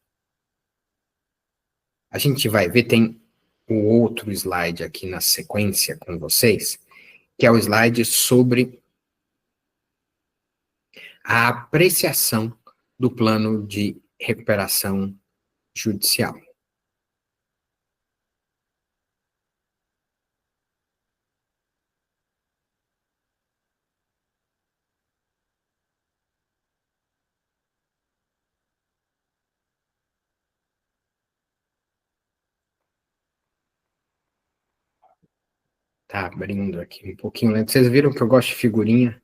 A gente vai ver, tem o outro slide aqui na sequência com vocês, que é o slide sobre a apreciação do plano de recuperação judicial. Tá abrindo aqui um pouquinho lento. Vocês viram que eu gosto de figurinha?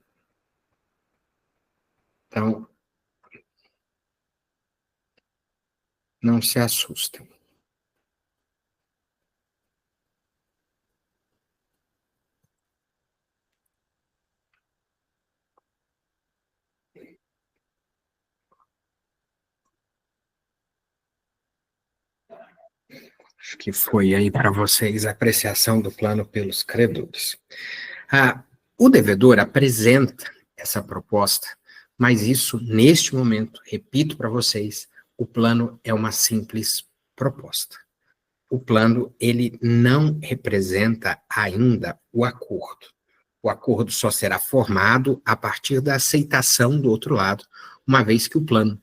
Então, não se assustem. Acho que foi aí para vocês a apreciação do plano pelos credores. O devedor apresenta essa proposta, mas isso, neste momento, repito para vocês, o plano é uma simples proposta. O plano, ele não representa ainda o acordo. O acordo só será formado a partir da aceitação do outro lado, uma vez que o plano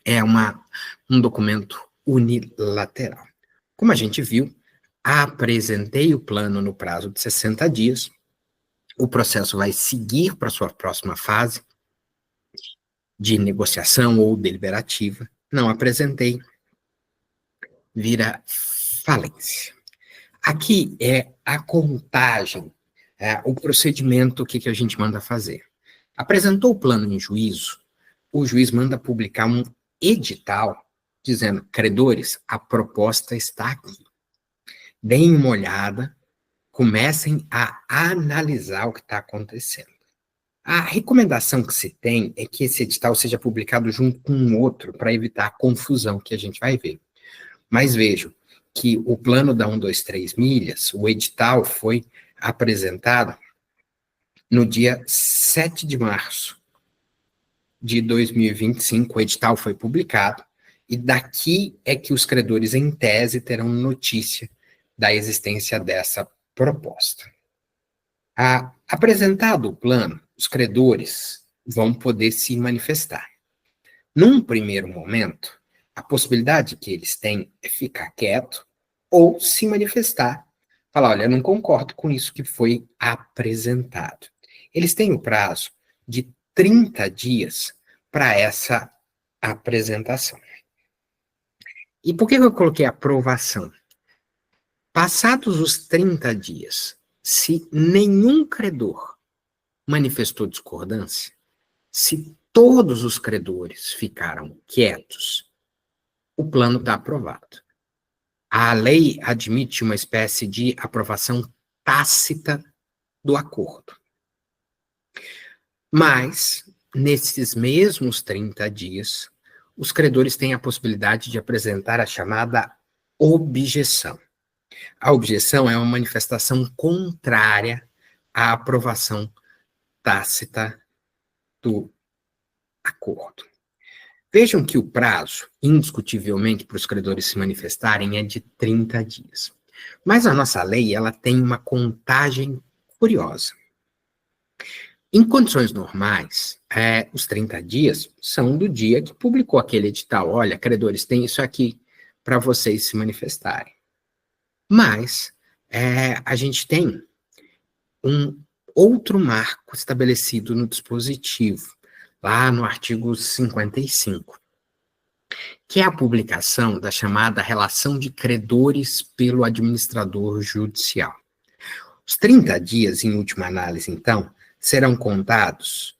é um documento unilateral. Como a gente viu, apresentei o plano no prazo de 60 dias, o processo vai seguir para a sua próxima fase de negociação ou deliberativa. Não apresentei, vira falência. Aqui é a contagem, o procedimento que a gente manda fazer. Apresentou o plano em juízo, o juiz manda publicar um edital dizendo: credores, a proposta está aqui. Deem uma olhada, comecem a analisar o que está acontecendo. A recomendação que se tem é que esse edital seja publicado junto com um outro para evitar a confusão que a gente vai ver. Mas vejam que o plano da 123 milhas, o edital foi apresentado no dia 7 de março de 2025, o edital foi publicado, e daqui é que os credores, em tese, terão notícia da existência dessa proposta. Apresentado o plano, os credores vão poder se manifestar. Num primeiro momento, a possibilidade que eles têm é ficar quieto ou se manifestar, falar: olha, eu não concordo com isso que foi apresentado. Eles têm o prazo de 30 dias para essa apresentação. E por que eu coloquei aprovação? Passados os 30 dias, se nenhum credor manifestou discordância, se todos os credores ficaram quietos, o plano está aprovado. A lei admite uma espécie de aprovação tácita do acordo. Mas, nesses mesmos 30 dias, os credores têm a possibilidade de apresentar a chamada objeção. A objeção é uma manifestação contrária à aprovação tácita do acordo. Vejam que o prazo, indiscutivelmente, para os credores se manifestarem é de 30 dias. Mas a nossa lei, ela tem uma contagem curiosa. Em condições normais, os 30 dias são do dia que publicou aquele edital. Olha, credores, tem isso aqui para vocês se manifestarem. Mas a gente tem um outro marco estabelecido no dispositivo, lá no artigo 55, que é a publicação da chamada relação de credores pelo administrador judicial. Os 30 dias, em última análise, então, serão contados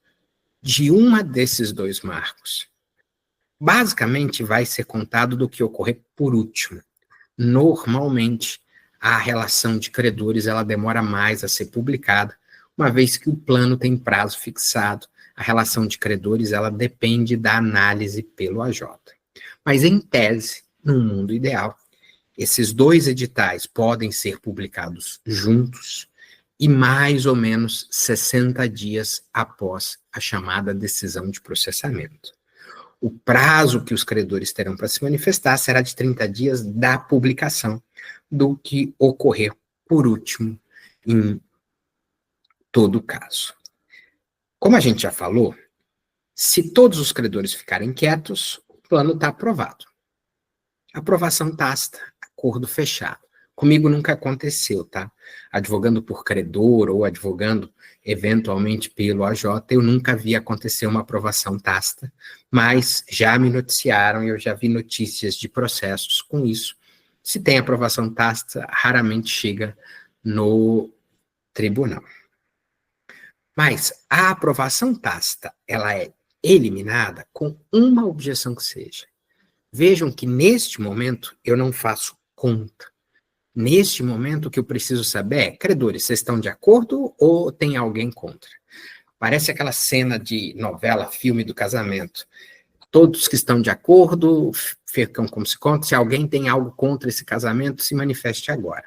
de uma desses dois marcos. Basicamente, vai ser contado do que ocorrer por último. Normalmente, a relação de credores ela demora mais a ser publicada, uma vez que o plano tem prazo fixado. A relação de credores ela depende da análise pelo AJ. Mas, em tese, no mundo ideal, esses dois editais podem ser publicados juntos e mais ou menos 60 dias após a chamada decisão de processamento. O prazo que os credores terão para se manifestar será de 30 dias da publicação do que ocorrer por último em todo caso. Como a gente já falou, se todos os credores ficarem quietos, o plano está aprovado. Aprovação tácita, acordo fechado. Comigo nunca aconteceu, tá? Advogando por credor ou advogando eventualmente pelo AJ, eu nunca vi acontecer uma aprovação tácita, mas já me noticiaram e eu já vi notícias de processos com isso. Se tem aprovação tácita, raramente chega no tribunal. Mas a aprovação tácita, ela é eliminada com uma objeção que seja. Vejam que neste momento eu não faço conta. Neste momento, o que eu preciso saber é: credores, vocês estão de acordo ou tem alguém contra? Parece aquela cena de novela, filme do casamento. Todos que estão de acordo ficam como se conta. Se alguém tem algo contra esse casamento, se manifeste agora.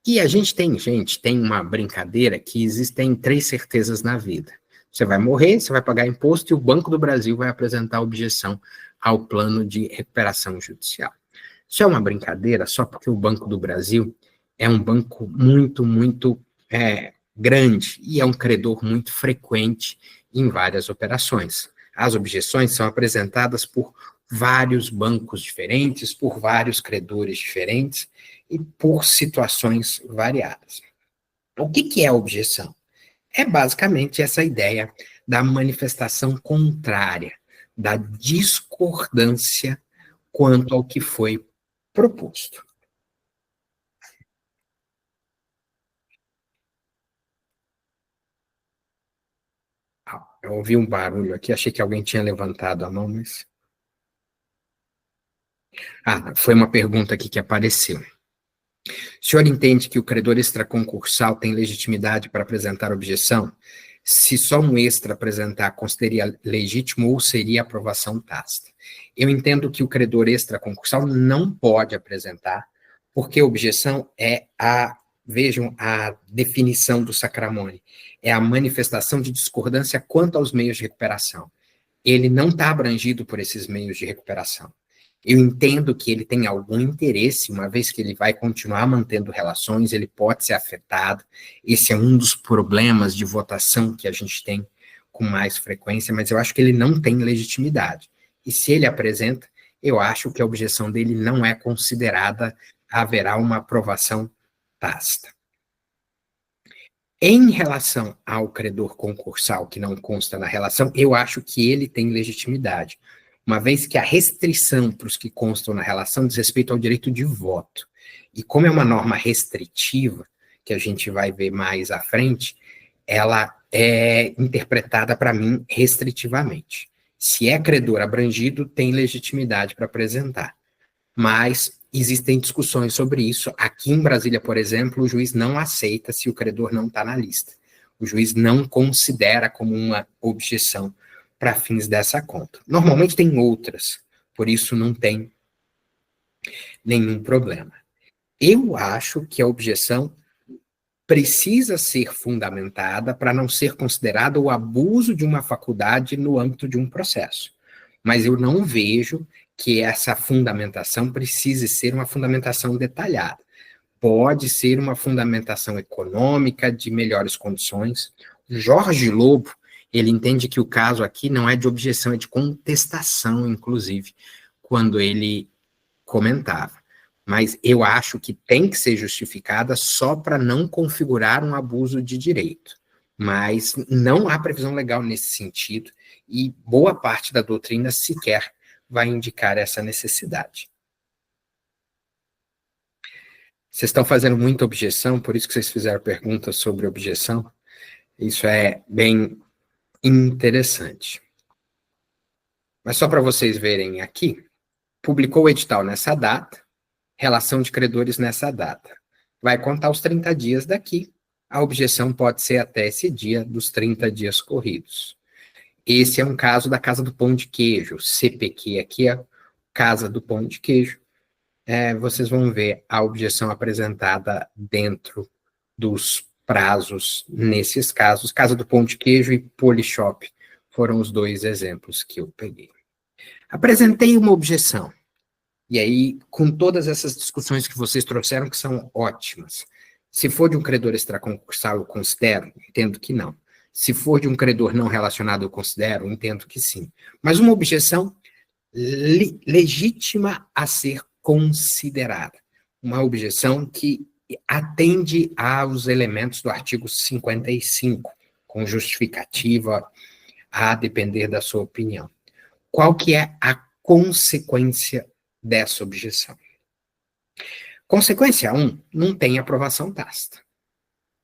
E a gente tem uma brincadeira que existem 3 certezas na vida. Você vai morrer, você vai pagar imposto e o Banco do Brasil vai apresentar objeção ao plano de recuperação judicial. Isso é uma brincadeira só porque o Banco do Brasil é um banco muito, muito grande e é um credor muito frequente em várias operações. as objeções são apresentadas por vários bancos diferentes, por vários credores diferentes e por situações variadas. O que é a objeção? É basicamente essa ideia da manifestação contrária, da discordância quanto ao que foi proposto. Eu ouvi um barulho aqui, achei que alguém tinha levantado a mão, mas... foi uma pergunta aqui que apareceu. O senhor entende que o credor extraconcursal tem legitimidade para apresentar objeção? Se só um extra apresentar, consideraria legítimo ou seria aprovação tácita? Eu entendo que o credor extraconcursal não pode apresentar, porque a objeção vejam a definição do Sacramone, é a manifestação de discordância quanto aos meios de recuperação. Ele não está abrangido por esses meios de recuperação. Eu entendo que ele tem algum interesse, uma vez que ele vai continuar mantendo relações, ele pode ser afetado. Esse é um dos problemas de votação que a gente tem com mais frequência, mas eu acho que ele não tem legitimidade. E se ele apresenta, eu acho que a objeção dele não é considerada, haverá uma aprovação tácita. Em relação ao credor concursal, que não consta na relação, eu acho que ele tem legitimidade, uma vez que a restrição para os que constam na relação diz respeito ao direito de voto. E como é uma norma restritiva, que a gente vai ver mais à frente, ela é interpretada, para mim, restritivamente. Se é credor abrangido, tem legitimidade para apresentar. Mas existem discussões sobre isso. Aqui em Brasília, por exemplo, o juiz não aceita se o credor não está na lista. O juiz não considera como uma objeção para fins dessa conta. Normalmente tem outras, por isso não tem nenhum problema. Eu acho que a objeção precisa ser fundamentada para não ser considerado o abuso de uma faculdade no âmbito de um processo. Mas eu não vejo que essa fundamentação precise ser uma fundamentação detalhada. Pode ser uma fundamentação econômica, de melhores condições. Jorge Lobo, ele entende que o caso aqui não é de objeção, é de contestação, inclusive, quando ele comentava. Mas eu acho que tem que ser justificada só para não configurar um abuso de direito. Mas não há previsão legal nesse sentido, e boa parte da doutrina sequer vai indicar essa necessidade. Vocês estão fazendo muita objeção, por isso que vocês fizeram perguntas sobre objeção. Isso é bem interessante. Mas só para vocês verem aqui, publicou o edital nessa data, relação de credores nessa data. Vai contar os 30 dias daqui. A objeção pode ser até esse dia dos 30 dias corridos. Esse é um caso da Casa do Pão de Queijo. CPQ aqui é Casa do Pão de Queijo. Vocês vão ver a objeção apresentada dentro dos prazos nesses casos. Casa do Pão de Queijo e Polishop foram os dois exemplos que eu peguei. Apresentei uma objeção. E aí, com todas essas discussões que vocês trouxeram, que são ótimas. Se for de um credor extraconcursal, eu considero? Entendo que não. Se for de um credor não relacionado, eu considero? Entendo que sim. Mas uma objeção legítima a ser considerada. Uma objeção que atende aos elementos do artigo 55, com justificativa a depender da sua opinião. Qual que é a consequência dessa objeção? Consequência 1, não tem aprovação tácita.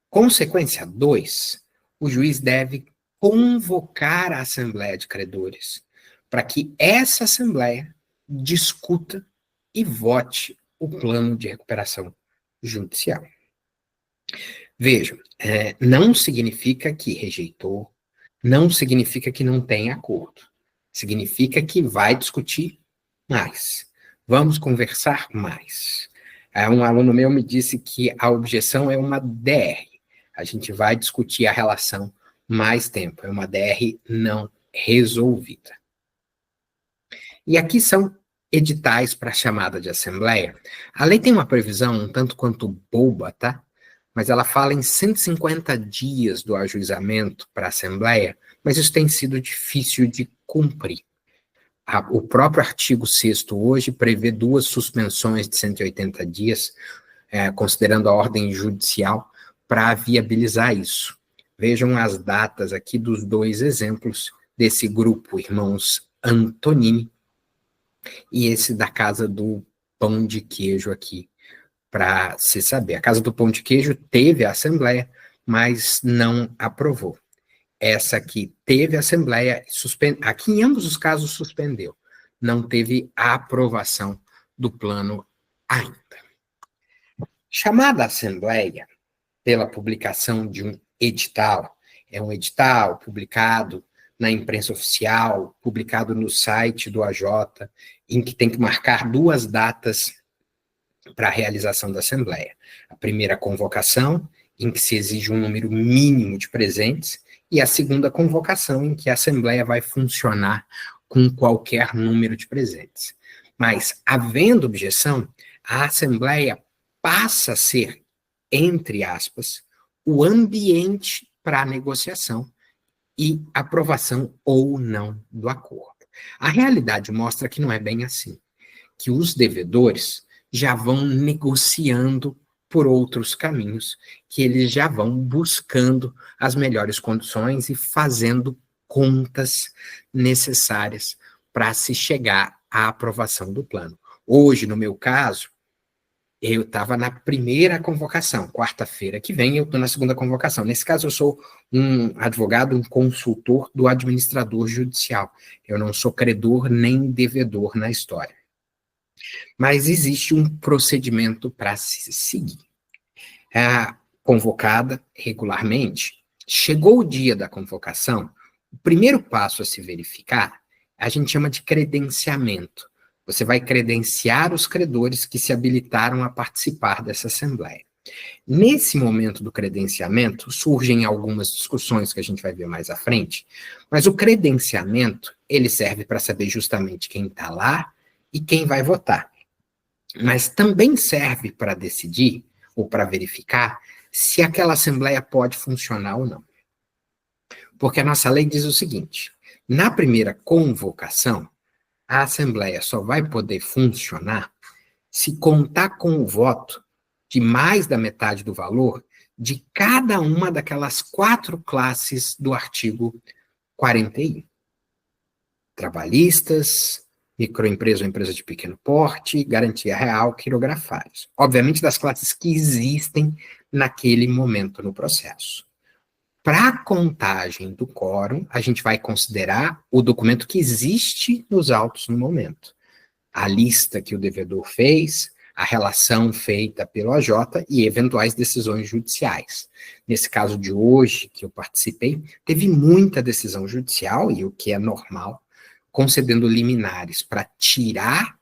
Consequência 2, o juiz deve convocar a Assembleia de Credores para que essa Assembleia discuta e vote o plano de recuperação judicial. Vejam, não significa que rejeitou, não significa que não tem acordo. Significa que vai discutir mais. Vamos conversar mais. Um aluno meu me disse que a objeção é uma DR. A gente vai discutir a relação mais tempo. É uma DR não resolvida. E aqui são editais para chamada de assembleia. A lei tem uma previsão um tanto quanto boba, tá? Mas ela fala em 150 dias do ajuizamento para a assembleia, mas isso tem sido difícil de cumprir. O próprio artigo 6º hoje prevê 2 suspensões de 180 dias, considerando a ordem judicial, para viabilizar isso. Vejam as datas aqui dos 2 exemplos desse grupo, irmãos Antonini, e esse da Casa do Pão de Queijo aqui, para se saber. A Casa do Pão de Queijo teve a assembleia, mas não aprovou. Essa aqui teve a assembleia, aqui em ambos os casos suspendeu. Não teve a aprovação do plano ainda. Chamada assembleia pela publicação de um edital, é um edital publicado na imprensa oficial, publicado no site do AJ, em que tem que marcar 2 datas para a realização da assembleia. A primeira convocação, em que se exige um número mínimo de presentes, e a segunda convocação, em que a assembleia vai funcionar com qualquer número de presentes. Mas, havendo objeção, a assembleia passa a ser, entre aspas, o ambiente para a negociação e aprovação ou não do acordo. A realidade mostra que não é bem assim, que os devedores já vão negociando por outros caminhos, que eles já vão buscando as melhores condições e fazendo contas necessárias para se chegar à aprovação do plano. Hoje, no meu caso, eu estava na primeira convocação, quarta-feira que vem eu estou na segunda convocação. Nesse caso, eu sou um advogado, um consultor do administrador judicial. Eu não sou credor nem devedor na história. Mas existe um procedimento para se seguir. Convocada regularmente, chegou o dia da convocação, o primeiro passo a se verificar, a gente chama de credenciamento. Você vai credenciar os credores que se habilitaram a participar dessa assembleia. Nesse momento do credenciamento, surgem algumas discussões que a gente vai ver mais à frente, mas o credenciamento, ele serve para saber justamente quem está lá e quem vai votar. Mas também serve para decidir, ou para verificar, se aquela assembleia pode funcionar ou não. Porque a nossa lei diz o seguinte, na primeira convocação, a assembleia só vai poder funcionar se contar com o voto de mais da metade do valor de cada uma daquelas 4 classes do artigo 41. Trabalhistas, microempresa ou empresa de pequeno porte, garantia real, quirografários. Obviamente das classes que existem naquele momento no processo. Para a contagem do quórum, a gente vai considerar o documento que existe nos autos no momento. A lista que o devedor fez, a relação feita pelo AJ e eventuais decisões judiciais. Nesse caso de hoje, que eu participei, teve muita decisão judicial, e o que é normal, concedendo liminares para tirar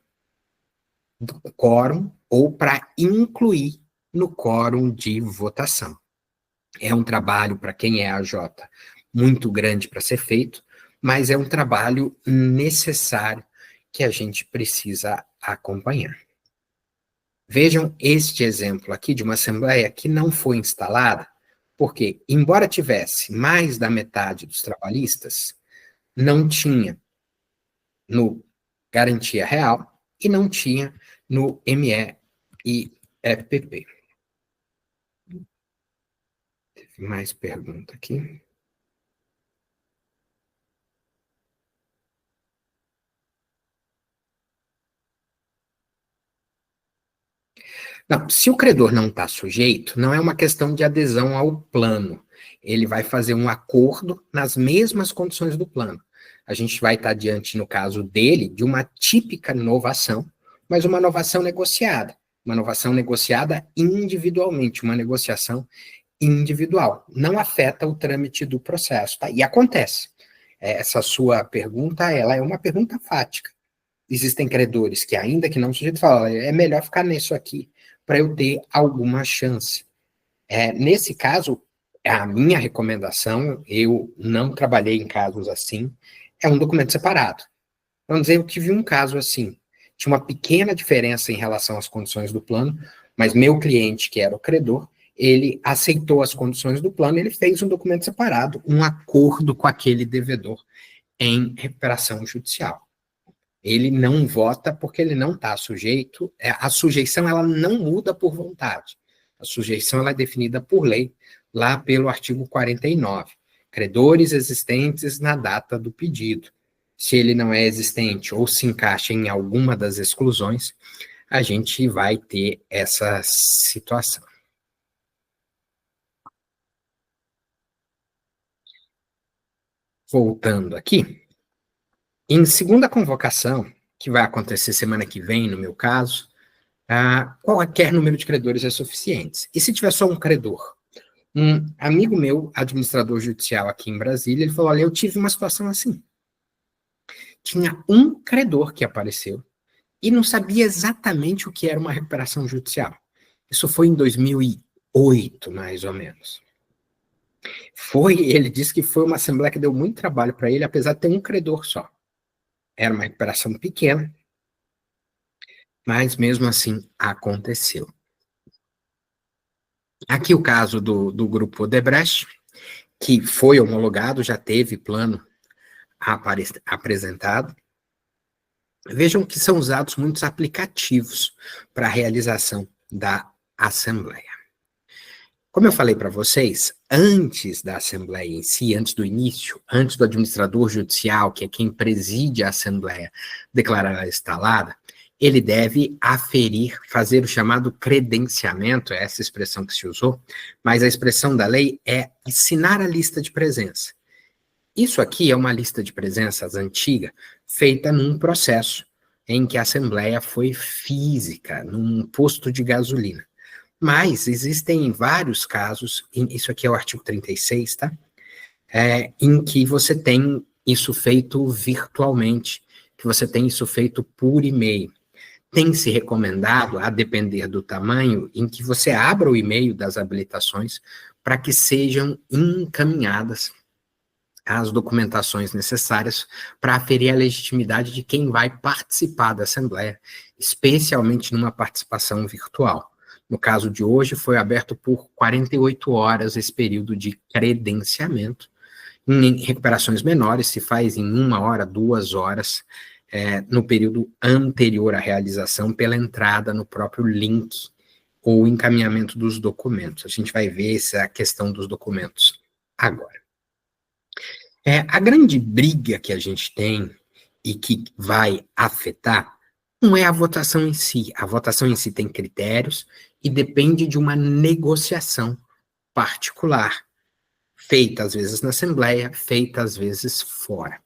do quórum ou para incluir no quórum de votação. É um trabalho, para quem é AJ, muito grande para ser feito, mas é um trabalho necessário que a gente precisa acompanhar. Vejam este exemplo aqui de uma assembleia que não foi instalada, porque, embora tivesse mais da metade dos trabalhistas, não tinha no Garantia Real e não tinha no ME e FPP. Teve mais pergunta aqui. Não, se o credor não está sujeito, não é uma questão de adesão ao plano. Ele vai fazer um acordo nas mesmas condições do plano. A gente vai estar diante, no caso dele, de uma típica novação, mas uma novação negociada. Uma novação negociada individualmente, uma negociação individual. Não afeta o trâmite do processo, tá? E acontece. Essa sua pergunta, ela é uma pergunta fática. Existem credores que, ainda que não sujeitos, falam, é melhor ficar nisso aqui, para eu ter alguma chance. Nesse caso, a minha recomendação, eu não trabalhei em casos assim, é um documento separado. Vamos dizer, eu tive um caso assim, tinha uma pequena diferença em relação às condições do plano, mas meu cliente, que era o credor, ele aceitou as condições do plano, ele fez um documento separado, um acordo com aquele devedor em recuperação judicial. Ele não vota porque ele não está sujeito. A sujeição ela não muda por vontade. A sujeição ela é definida por lei, lá pelo artigo 49. Credores existentes na data do pedido. Se ele não é existente ou se encaixa em alguma das exclusões, a gente vai ter essa situação. Voltando aqui, em segunda convocação, que vai acontecer semana que vem, no meu caso, qualquer número de credores é suficiente. E se tiver só um credor? Um amigo meu, administrador judicial aqui em Brasília, ele falou, olha, eu tive uma situação assim. Tinha um credor que apareceu e não sabia exatamente o que era uma recuperação judicial. Isso foi em 2008, mais ou menos. Ele disse que foi uma assembleia que deu muito trabalho para ele, apesar de ter um credor só. Era uma recuperação pequena, mas mesmo assim aconteceu. Aqui o caso do grupo Odebrecht, que foi homologado, já teve plano apresentado. Vejam que são usados muitos aplicativos para a realização da assembleia. Como eu falei para vocês, antes da assembleia em si, antes do início, antes do administrador judicial, que é quem preside a assembleia, declarar ela instalada, ele deve aferir, fazer o chamado credenciamento, é essa expressão que se usou, mas a expressão da lei é assinar a lista de presença. Isso aqui é uma lista de presenças antiga, feita num processo em que a assembleia foi física, num posto de gasolina. Mas existem vários casos, isso aqui é o artigo 36, tá? Em que você tem isso feito virtualmente, que você tem isso feito por e-mail. Tem se recomendado, a depender do tamanho, em que você abra o e-mail das habilitações para que sejam encaminhadas as documentações necessárias para aferir a legitimidade de quem vai participar da Assembleia, especialmente numa participação virtual. No caso de hoje, foi aberto por 48 horas esse período de credenciamento. Em recuperações menores, se faz em 1 hora, 2 horas, no período anterior à realização, pela entrada no próprio link ou encaminhamento dos documentos. A gente vai ver essa questão dos documentos agora. A grande briga que a gente tem e que vai afetar não é a votação em si. A votação em si tem critérios e depende de uma negociação particular, feita às vezes na Assembleia, feita às vezes fora.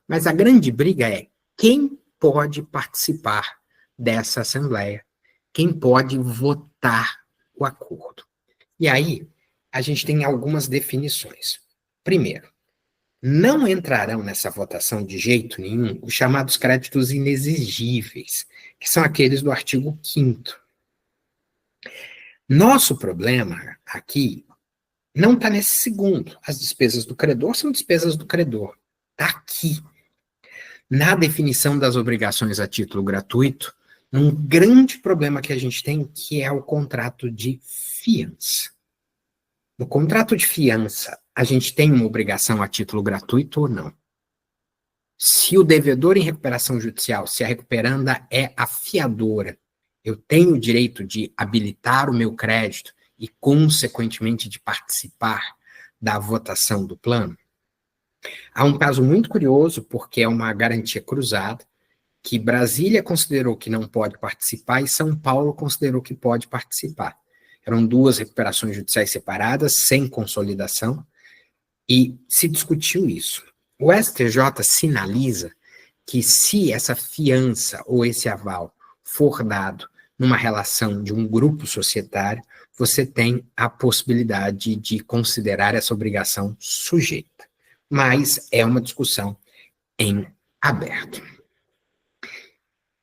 Mas a grande briga é quem pode participar dessa Assembleia, quem pode votar o acordo. E aí, a gente tem algumas definições. Primeiro, não entrarão nessa votação de jeito nenhum os chamados créditos inexigíveis, que são aqueles do artigo 5º. Nosso problema aqui não está nesse segundo. As despesas do credor são despesas do credor. Está aqui. Na definição das obrigações a título gratuito, um grande problema que a gente tem, que é o contrato de fiança. No contrato de fiança, a gente tem uma obrigação a título gratuito ou não? Se o devedor em recuperação judicial, se a recuperanda é a fiadora, eu tenho o direito de habilitar o meu crédito e, consequentemente, de participar da votação do plano? Há um caso muito curioso, porque é uma garantia cruzada, que Brasília considerou que não pode participar e São Paulo considerou que pode participar. Eram 2 recuperações judiciais separadas, sem consolidação, e se discutiu isso. O STJ sinaliza que se essa fiança ou esse aval for dado numa relação de um grupo societário, você tem a possibilidade de considerar essa obrigação sujeita. Mas é uma discussão em aberto.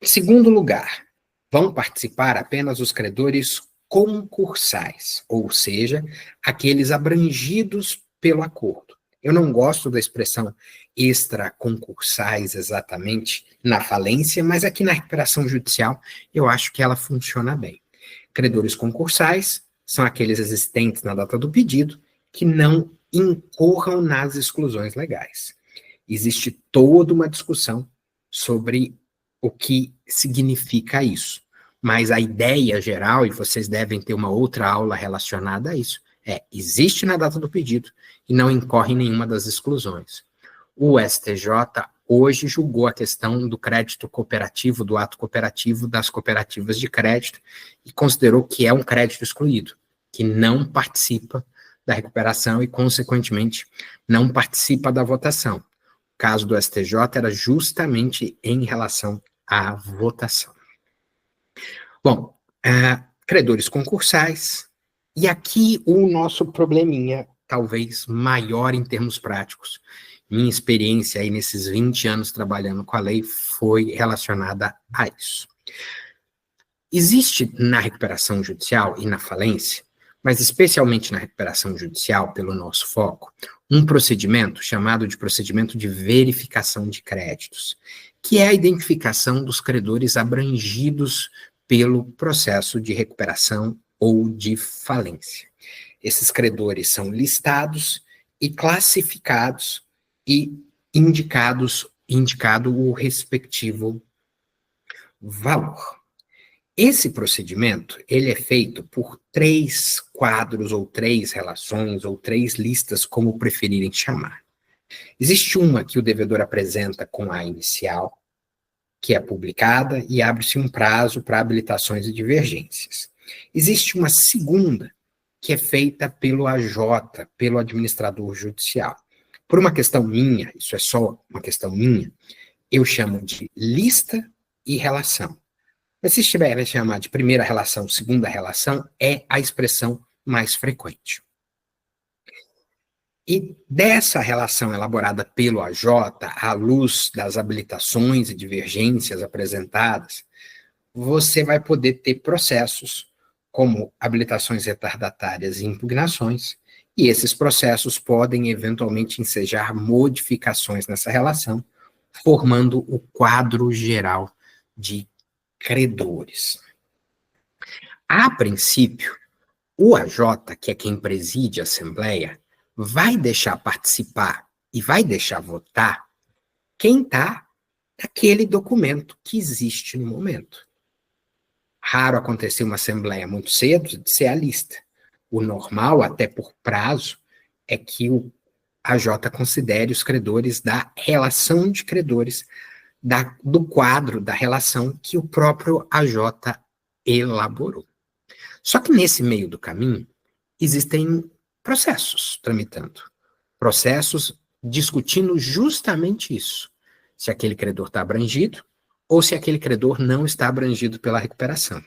Em segundo lugar, vão participar apenas os credores concursais, ou seja, aqueles abrangidos pelo acordo. Eu não gosto da expressão extraconcursais exatamente na falência, mas aqui na recuperação judicial eu acho que ela funciona bem. Credores concursais são aqueles existentes na data do pedido que não incorram nas exclusões legais. Existe toda uma discussão sobre o que significa isso. Mas a ideia geral, e vocês devem ter uma outra aula relacionada a isso, existe na data do pedido e não incorre em nenhuma das exclusões. O STJ hoje julgou a questão do crédito cooperativo, do ato cooperativo das cooperativas de crédito, e considerou que é um crédito excluído, que não participa da recuperação e, consequentemente, não participa da votação. O caso do STJ era justamente em relação à votação. Bom, credores concursais, e aqui o nosso probleminha, talvez maior em termos práticos. Minha experiência aí nesses 20 anos trabalhando com a lei foi relacionada a isso. Existe na recuperação judicial e na falência, mas especialmente na recuperação judicial, pelo nosso foco, um procedimento chamado de procedimento de verificação de créditos, que é a identificação dos credores abrangidos pelo processo de recuperação ou de falência. Esses credores são listados e classificados e indicado o respectivo valor. Esse procedimento, ele é feito por 3 quadros, ou 3 relações, ou 3 listas, como preferirem chamar. Existe uma que o devedor apresenta com a inicial, que é publicada, e abre-se um prazo para habilitações e divergências. Existe uma segunda, que é feita pelo AJ, pelo administrador judicial. Por uma questão minha, isso é só uma questão minha, eu chamo de lista e relação. Mas se estiver a chamar de primeira relação, segunda relação, é a expressão mais frequente. E dessa relação elaborada pelo AJ, à luz das habilitações e divergências apresentadas, você vai poder ter processos como habilitações retardatárias e impugnações, e esses processos podem eventualmente ensejar modificações nessa relação, formando o quadro geral de credores. A princípio, o AJ, que é quem preside a Assembleia, vai deixar participar e vai deixar votar quem está naquele documento que existe no momento. Raro acontecer uma Assembleia muito cedo de ser a lista. O normal, até por prazo, é que o AJ considere os credores da relação de credores, do quadro da relação que o próprio AJ elaborou. Só que nesse meio do caminho, existem processos tramitando. Processos discutindo justamente isso. Se aquele credor está abrangido ou se aquele credor não está abrangido pela recuperação.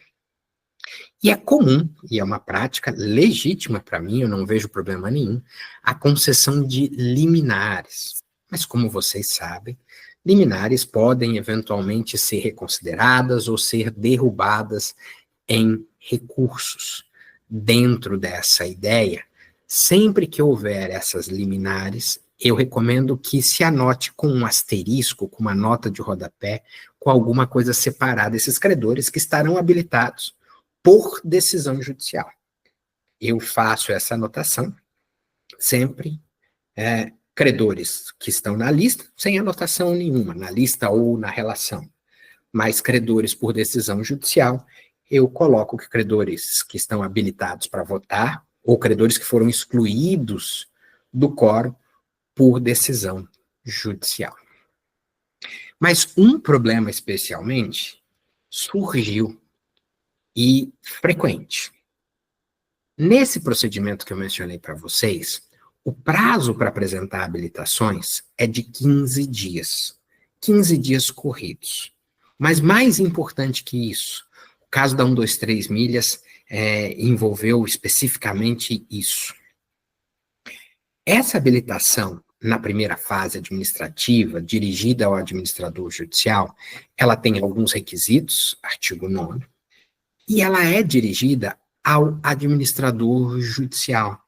E é comum, e é uma prática legítima para mim, eu não vejo problema nenhum, a concessão de liminares. Mas como vocês sabem, liminares podem eventualmente ser reconsideradas ou ser derrubadas em recursos. Dentro dessa ideia, sempre que houver essas liminares, eu recomendo que se anote com um asterisco, com uma nota de rodapé, com alguma coisa separada esses credores que estarão habilitados por decisão judicial. Eu faço essa anotação sempre, credores que estão na lista, sem anotação nenhuma, na lista ou na relação, mas credores por decisão judicial, eu coloco que credores que estão habilitados para votar, ou credores que foram excluídos do quórum por decisão judicial. Mas um problema especialmente surgiu e frequente. Nesse procedimento que eu mencionei para vocês, o prazo para apresentar habilitações é de 15 dias. 15 dias corridos. Mas mais importante que isso, o caso da 123 milhas envolveu especificamente isso. Essa habilitação, na primeira fase administrativa, dirigida ao administrador judicial, ela tem alguns requisitos, artigo 9º, e ela é dirigida ao administrador judicial.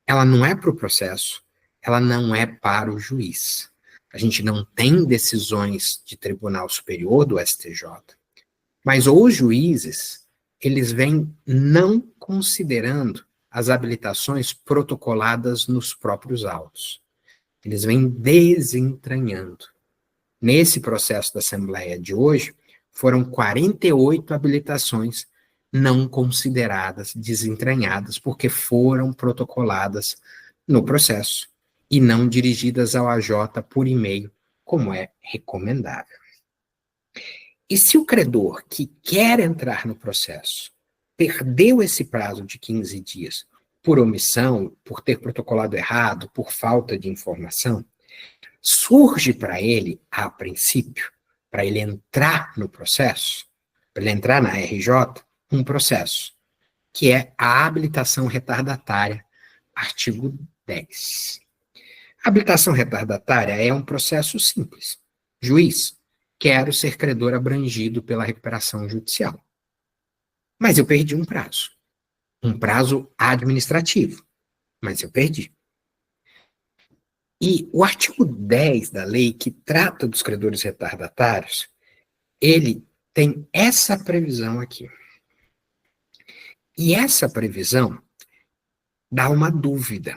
Ela não é para o processo, ela não é para o juiz. A gente não tem decisões de Tribunal Superior do STJ, mas os juízes, eles vêm não considerando as habilitações protocoladas nos próprios autos. Eles vêm desentranhando. Nesse processo da Assembleia de hoje, foram 48 habilitações não consideradas desentranhadas, porque foram protocoladas no processo e não dirigidas ao AJ por e-mail, como é recomendável. E se o credor que quer entrar no processo perdeu esse prazo de 15 dias por omissão, por ter protocolado errado, por falta de informação, surge para ele, a princípio, para ele entrar no processo, para ele entrar na RJ, um processo, que é a habilitação retardatária, artigo 10. A habilitação retardatária é um processo simples. Juiz, quero ser credor abrangido pela recuperação judicial. Mas eu perdi um prazo administrativo, mas eu perdi. E o artigo 10 da lei, que trata dos credores retardatários, ele tem essa previsão aqui. E essa previsão dá uma dúvida.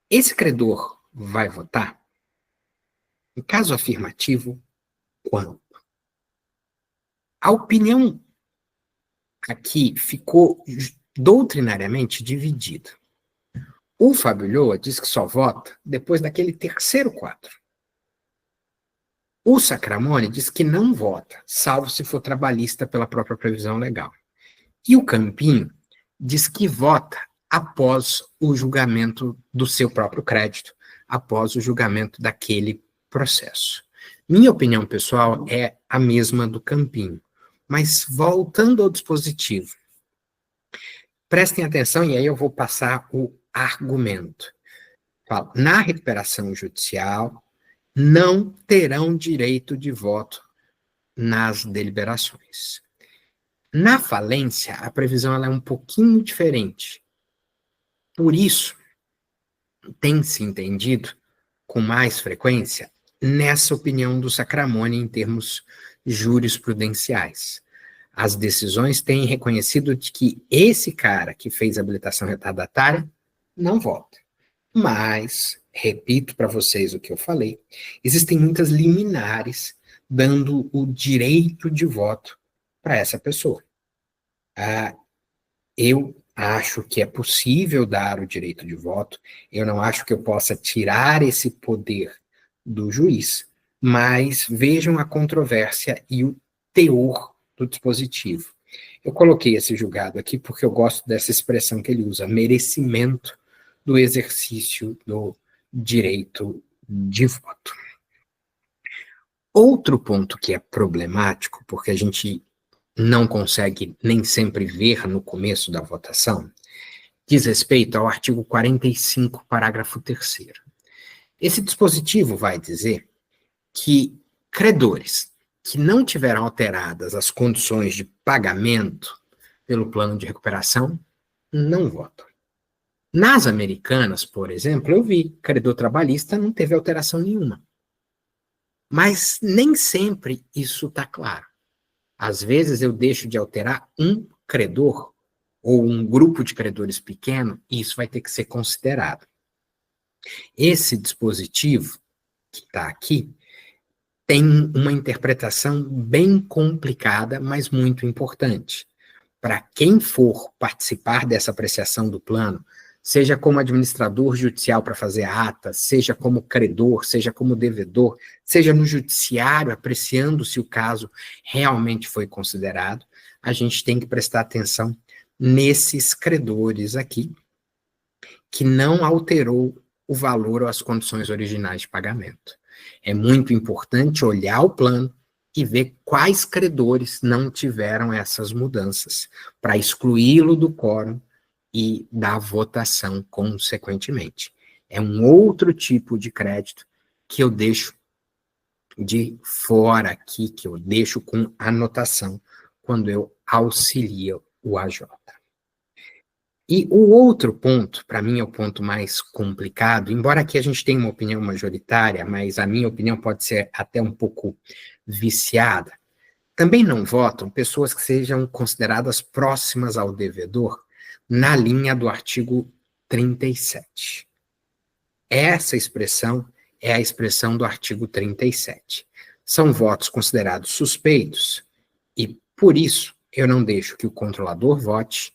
Esse credor vai votar? Em caso afirmativo, quando? A opinião aqui ficou doutrinariamente dividida. O Fábio Ulloa diz que só vota depois daquele terceiro quadro. O Sacramone diz que não vota, salvo se for trabalhista pela própria previsão legal. E o Campinho diz que vota após o julgamento do seu próprio crédito, após o julgamento daquele processo. Minha opinião pessoal é a mesma do Campinho. Mas voltando ao dispositivo, prestem atenção e aí eu vou passar o argumento. Fala, na recuperação judicial, não terão direito de voto nas deliberações. Na falência, a previsão ela é um pouquinho diferente. Por isso, tem se entendido com mais frequência nessa opinião do Sacramone em termos jurisprudenciais. As decisões têm reconhecido de que esse cara que fez habilitação retardatária não vota. Mas, repito para vocês o que eu falei, existem muitas liminares dando o direito de voto para essa pessoa. Eu acho que é possível dar o direito de voto, eu não acho que eu possa tirar esse poder do juiz, mas vejam a controvérsia e o teor do dispositivo. Eu coloquei esse julgado aqui porque eu gosto dessa expressão que ele usa, merecimento do exercício do direito de voto. Outro ponto que é problemático, porque a gente não consegue nem sempre ver no começo da votação, diz respeito ao artigo 45, parágrafo 3º. Esse dispositivo vai dizer que credores que não tiveram alteradas as condições de pagamento pelo plano de recuperação não votam. Nas americanas, por exemplo, eu vi credor trabalhista não teve alteração nenhuma. Mas nem sempre isso está claro. Às vezes eu deixo de alterar um credor ou um grupo de credores pequeno e isso vai ter que ser considerado. Esse dispositivo que está aqui tem uma interpretação bem complicada, mas muito importante. Para quem for participar dessa apreciação do plano, seja como administrador judicial para fazer a ata, seja como credor, seja como devedor, seja no judiciário apreciando se o caso realmente foi considerado, a gente tem que prestar atenção nesses credores aqui, que não alterou o valor ou as condições originais de pagamento. É muito importante olhar o plano e ver quais credores não tiveram essas mudanças, para excluí-lo do quórum e da votação consequentemente. É um outro tipo de crédito que eu deixo de fora aqui, que eu deixo com anotação quando eu auxilio o AJ. E o outro ponto, para mim é o ponto mais complicado, embora aqui a gente tenha uma opinião majoritária, mas a minha opinião pode ser até um pouco viciada, também não votam pessoas que sejam consideradas próximas ao devedor na linha do artigo 37. Essa expressão é a expressão do artigo 37. São votos considerados suspeitos e, por isso, eu não deixo que o controlador vote,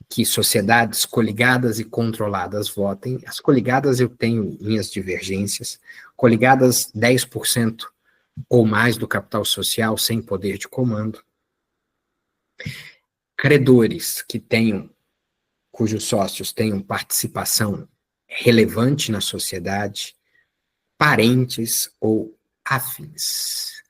que sociedades coligadas e controladas votem. As coligadas eu tenho minhas divergências. Coligadas 10% ou mais do capital social sem poder de comando. Credores que tenham, cujos sócios tenham participação relevante na sociedade, parentes ou afins.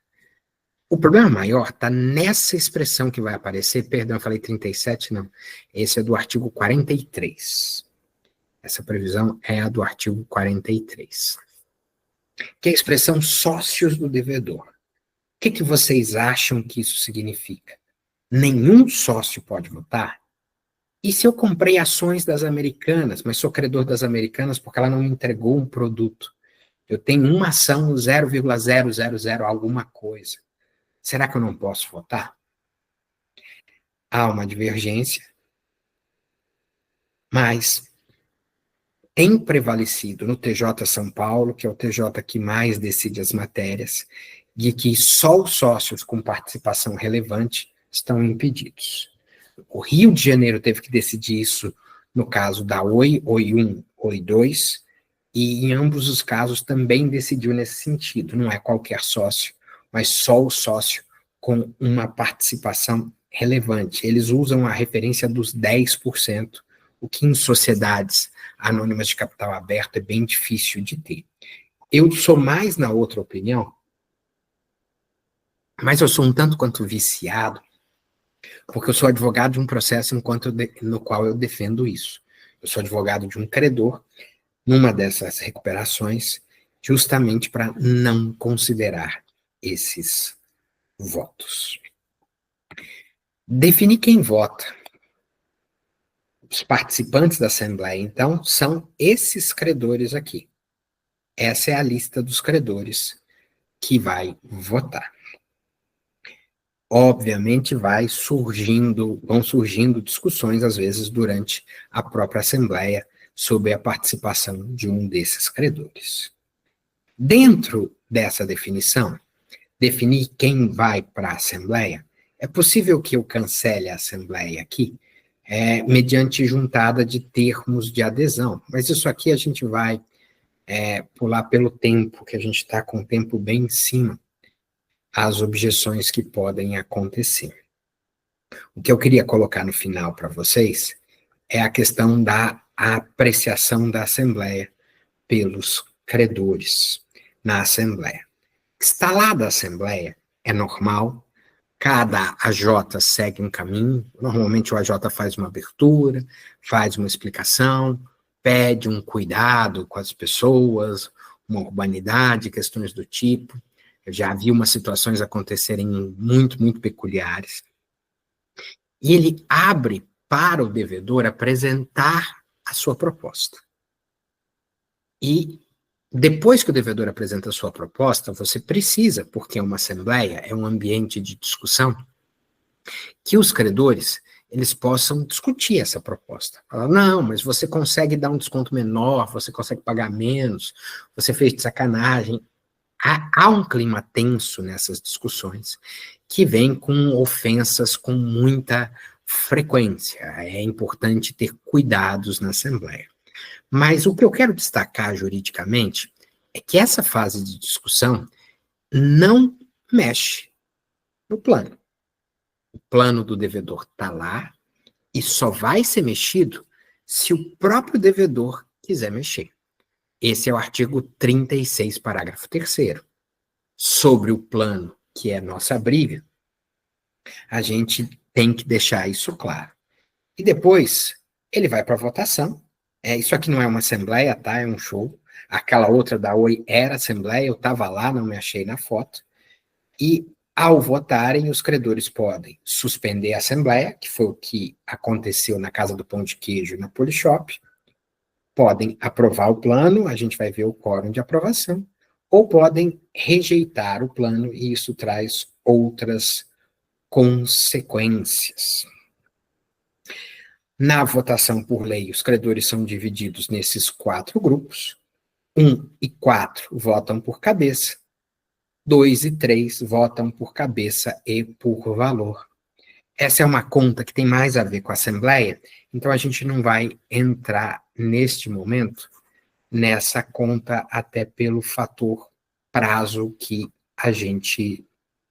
O problema maior está nessa expressão que vai aparecer, perdão, eu falei 37, não. Esse é do artigo 43. Essa previsão é a do artigo 43. Que é a expressão sócios do devedor. O que vocês acham que isso significa? Nenhum sócio pode votar? E se eu comprei ações das Americanas, mas sou credor das Americanas porque ela não me entregou um produto? Eu tenho uma ação 0,000 alguma coisa. Será que eu não posso votar? Há uma divergência, mas tem prevalecido no TJ São Paulo, que é o TJ que mais decide as matérias, de que só os sócios com participação relevante estão impedidos. O Rio de Janeiro teve que decidir isso no caso da Oi, Oi 1, Oi 2, e em ambos os casos também decidiu nesse sentido. Não é qualquer sócio, mas só o sócio com uma participação relevante. Eles usam a referência dos 10%, o que em sociedades anônimas de capital aberto é bem difícil de ter. Eu sou mais na outra opinião, mas eu sou um tanto quanto viciado, porque eu sou advogado de um processo no qual eu defendo isso. Eu sou advogado de um credor, numa dessas recuperações, justamente para não considerar esses votos. Definir quem vota. Os participantes da Assembleia, então, são esses credores aqui. Essa é a lista dos credores que vai votar. Obviamente vão surgindo discussões, às vezes, durante a própria Assembleia, sobre a participação de um desses credores. Dentro dessa definição, definir quem vai para a Assembleia, é possível que eu cancele a Assembleia aqui, mediante juntada de termos de adesão, mas isso aqui a gente vai pular pelo tempo, que a gente está com o tempo bem em cima, as objeções que podem acontecer. O que eu queria colocar no final para vocês é a questão da apreciação da Assembleia pelos credores na Assembleia. Instalada a Assembleia, é normal, cada AJ segue um caminho, normalmente o AJ faz uma abertura, faz uma explicação, pede um cuidado com as pessoas, uma urbanidade, questões do tipo. Eu já vi umas situações acontecerem muito, muito peculiares. E ele abre para o devedor apresentar a sua proposta. E depois que o devedor apresenta a sua proposta, você precisa, porque é uma assembleia, é um ambiente de discussão, que os credores eles possam discutir essa proposta. Falar, não, mas você consegue dar um desconto menor, você consegue pagar menos, você fez de sacanagem. Há um clima tenso nessas discussões, que vem com ofensas com muita frequência. É importante ter cuidados na Assembleia. Mas o que eu quero destacar juridicamente é que essa fase de discussão não mexe no plano. O plano do devedor está lá e só vai ser mexido se o próprio devedor quiser mexer. Esse é o artigo 36, parágrafo 3º. Sobre o plano, que é nossa briga, a gente tem que deixar isso claro. E depois, ele vai para a votação. Isso aqui não é uma assembleia, tá? É um show. Aquela outra da Oi era assembleia, eu estava lá, não me achei na foto. E, ao votarem, os credores podem suspender a assembleia, que foi o que aconteceu na Casa do Pão de Queijo e na Polishop. Podem aprovar o plano, a gente vai ver o quórum de aprovação, ou podem rejeitar o plano, e isso traz outras consequências. Na votação por lei, os credores são divididos nesses 4 grupos. 1 e 4 votam por cabeça. 2 e 3 votam por cabeça e por valor. Essa é uma conta que tem mais a ver com a Assembleia, então a gente não vai entrar neste momento nessa conta até pelo fator prazo que a gente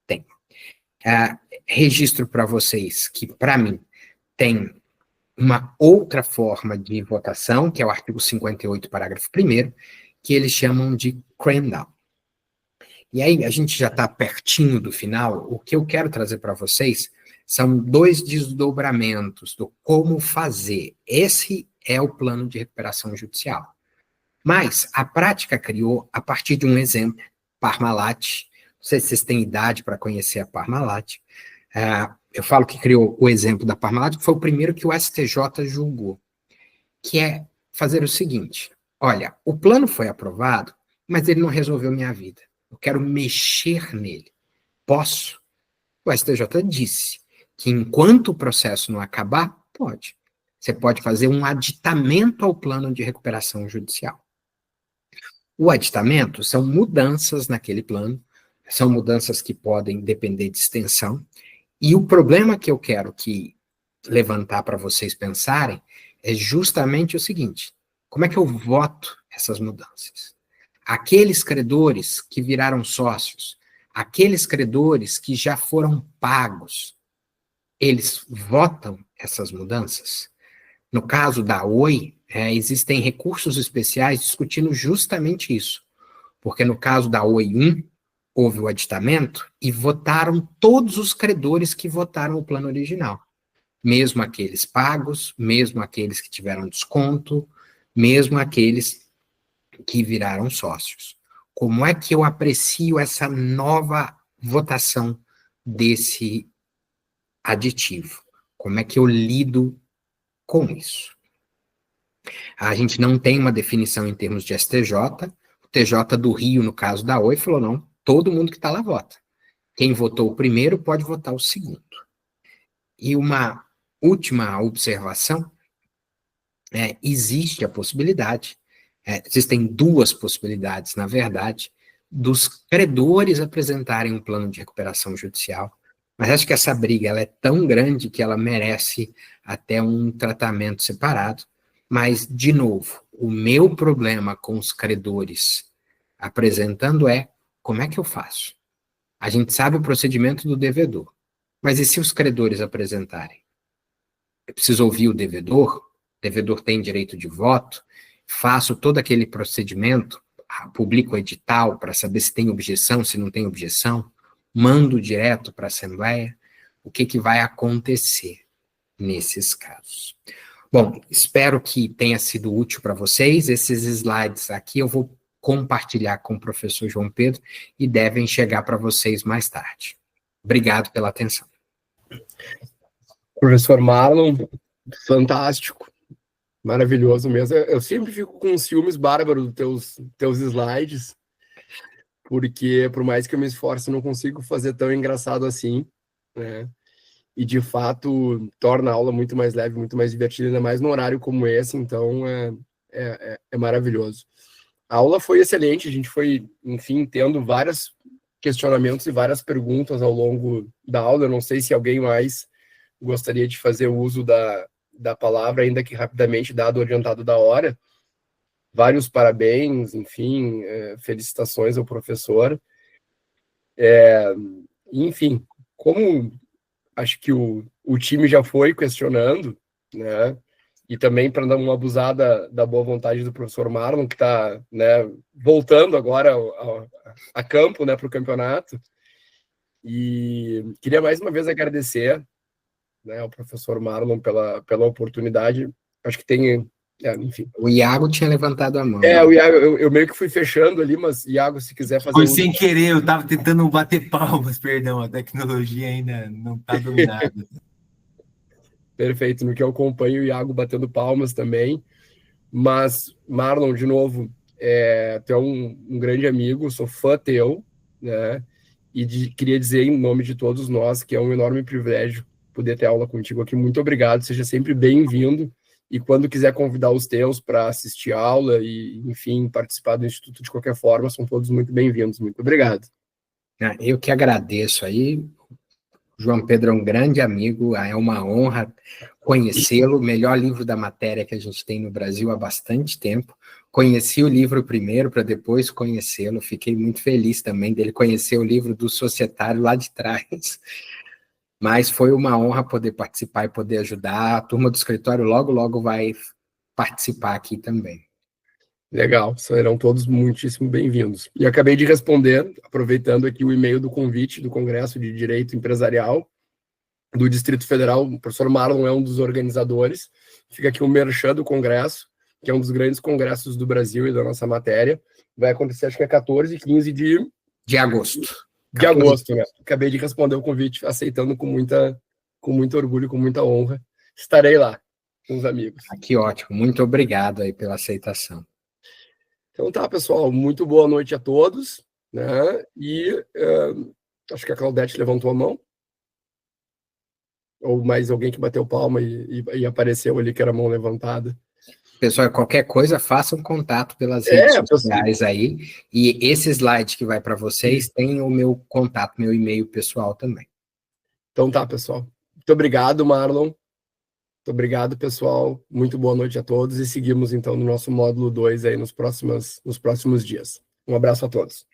tem. Registro para vocês que, para mim, tem uma outra forma de votação, que é o artigo 58, parágrafo 1º, que eles chamam de cram-down. E aí, a gente já está pertinho do final, o que eu quero trazer para vocês são 2 desdobramentos do como fazer. Esse é o plano de recuperação judicial. Mas a prática criou, a partir de um exemplo, Parmalat. Não sei se vocês têm idade para conhecer a Parmalat. Eu falo que criou o exemplo da Parmalat, que foi o primeiro que o STJ julgou, que é fazer o seguinte: olha, o plano foi aprovado, mas ele não resolveu minha vida. Eu quero mexer nele. Posso? O STJ disse que enquanto o processo não acabar, pode. Você pode fazer um aditamento ao plano de recuperação judicial. O aditamento são mudanças naquele plano, são mudanças que podem depender de extensão, e o problema que eu quero levantar para vocês pensarem é justamente o seguinte: como é que eu voto essas mudanças? Aqueles credores que viraram sócios, aqueles credores que já foram pagos, eles votam essas mudanças? No caso da Oi, existem recursos especiais discutindo justamente isso, porque no caso da Oi 1, houve o aditamento e votaram todos os credores que votaram o plano original, mesmo aqueles pagos, mesmo aqueles que tiveram desconto, mesmo aqueles que viraram sócios. Como é que eu aprecio essa nova votação desse aditivo? Como é que eu lido com isso? A gente não tem uma definição em termos de STJ. O TJ do Rio, no caso da Oi, falou: não, todo mundo que está lá vota. Quem votou o primeiro pode votar o segundo. E uma última observação: existe a possibilidade, existem 2 possibilidades, na verdade, dos credores apresentarem um plano de recuperação judicial, mas acho que essa briga ela é tão grande que ela merece até um tratamento separado. Mas, de novo, o meu problema com os credores apresentando como é que eu faço? A gente sabe o procedimento do devedor, mas e se os credores apresentarem? Eu preciso ouvir o devedor tem direito de voto, faço todo aquele procedimento, publico o edital para saber se tem objeção, se não tem objeção, mando direto para a Assembleia. O que vai acontecer nesses casos? Bom, espero que tenha sido útil para vocês. Esses slides aqui eu vou compartilhar com o professor João Pedro e devem chegar para vocês mais tarde. Obrigado pela atenção. Professor Marlon, fantástico, maravilhoso mesmo. Eu sempre fico com ciúmes bárbaros dos teus slides, porque por mais que eu me esforce, eu não consigo fazer tão engraçado assim, né? E de fato torna a aula muito mais leve, muito mais divertida, ainda mais num horário como esse, então é maravilhoso. A aula foi excelente, a gente foi, enfim, tendo vários questionamentos e várias perguntas ao longo da aula. Eu não sei se alguém mais gostaria de fazer o uso da palavra, ainda que rapidamente, dado o adiantado da hora. Vários parabéns, enfim, felicitações ao professor. Enfim, como acho que o time já foi questionando, né? E também para não abusar da boa vontade do professor Marlon, que está, né, voltando agora a campo, né, para o campeonato. E queria mais uma vez agradecer, né, ao professor Marlon pela oportunidade. Acho que tem, enfim. O Iago tinha levantado a mão. O Iago, eu meio que fui fechando ali, mas Iago, se quiser fazer... Foi sem querer, eu estava tentando bater palmas, perdão, a tecnologia ainda não está dominada. Perfeito, no que eu acompanho o Iago batendo palmas também. Mas, Marlon, de novo, tu é um grande amigo, sou fã teu, né? E queria dizer em nome de todos nós que é um enorme privilégio poder ter aula contigo aqui. Muito obrigado, seja sempre bem-vindo e quando quiser convidar os teus para assistir aula e, enfim, participar do Instituto de qualquer forma, são todos muito bem-vindos. Muito obrigado. Eu que agradeço aí. João Pedro é um grande amigo, é uma honra conhecê-lo, o melhor livro da matéria que a gente tem no Brasil há bastante tempo. Conheci o livro primeiro para depois conhecê-lo, fiquei muito feliz também dele conhecer o livro do Societário lá de trás, mas foi uma honra poder participar e poder ajudar. A turma do escritório logo vai participar aqui também. Legal, serão todos muitíssimo bem-vindos. E acabei de responder, aproveitando aqui o e-mail do convite do Congresso de Direito Empresarial do Distrito Federal. O professor Marlon é um dos organizadores. Fica aqui o merchan do Congresso, que é um dos grandes congressos do Brasil e da nossa matéria. Vai acontecer, acho que é 14 e 15 de agosto. De agosto, né? Acabei de responder o convite, aceitando com muito orgulho, com muita honra. Estarei lá com os amigos. Que ótimo, muito obrigado aí pela aceitação. Então tá, pessoal, muito boa noite a todos, né? E acho que a Claudete levantou a mão. Ou mais alguém que bateu palma e apareceu ali que era a mão levantada. Pessoal, qualquer coisa, façam contato pelas redes sociais aí. E esse slide que vai para vocês tem o meu contato, meu e-mail pessoal também. Então tá, pessoal. Muito obrigado, Marlon. Muito obrigado, pessoal. Muito boa noite a todos. E seguimos, então, no nosso módulo 2 aí nos próximos dias. Um abraço a todos.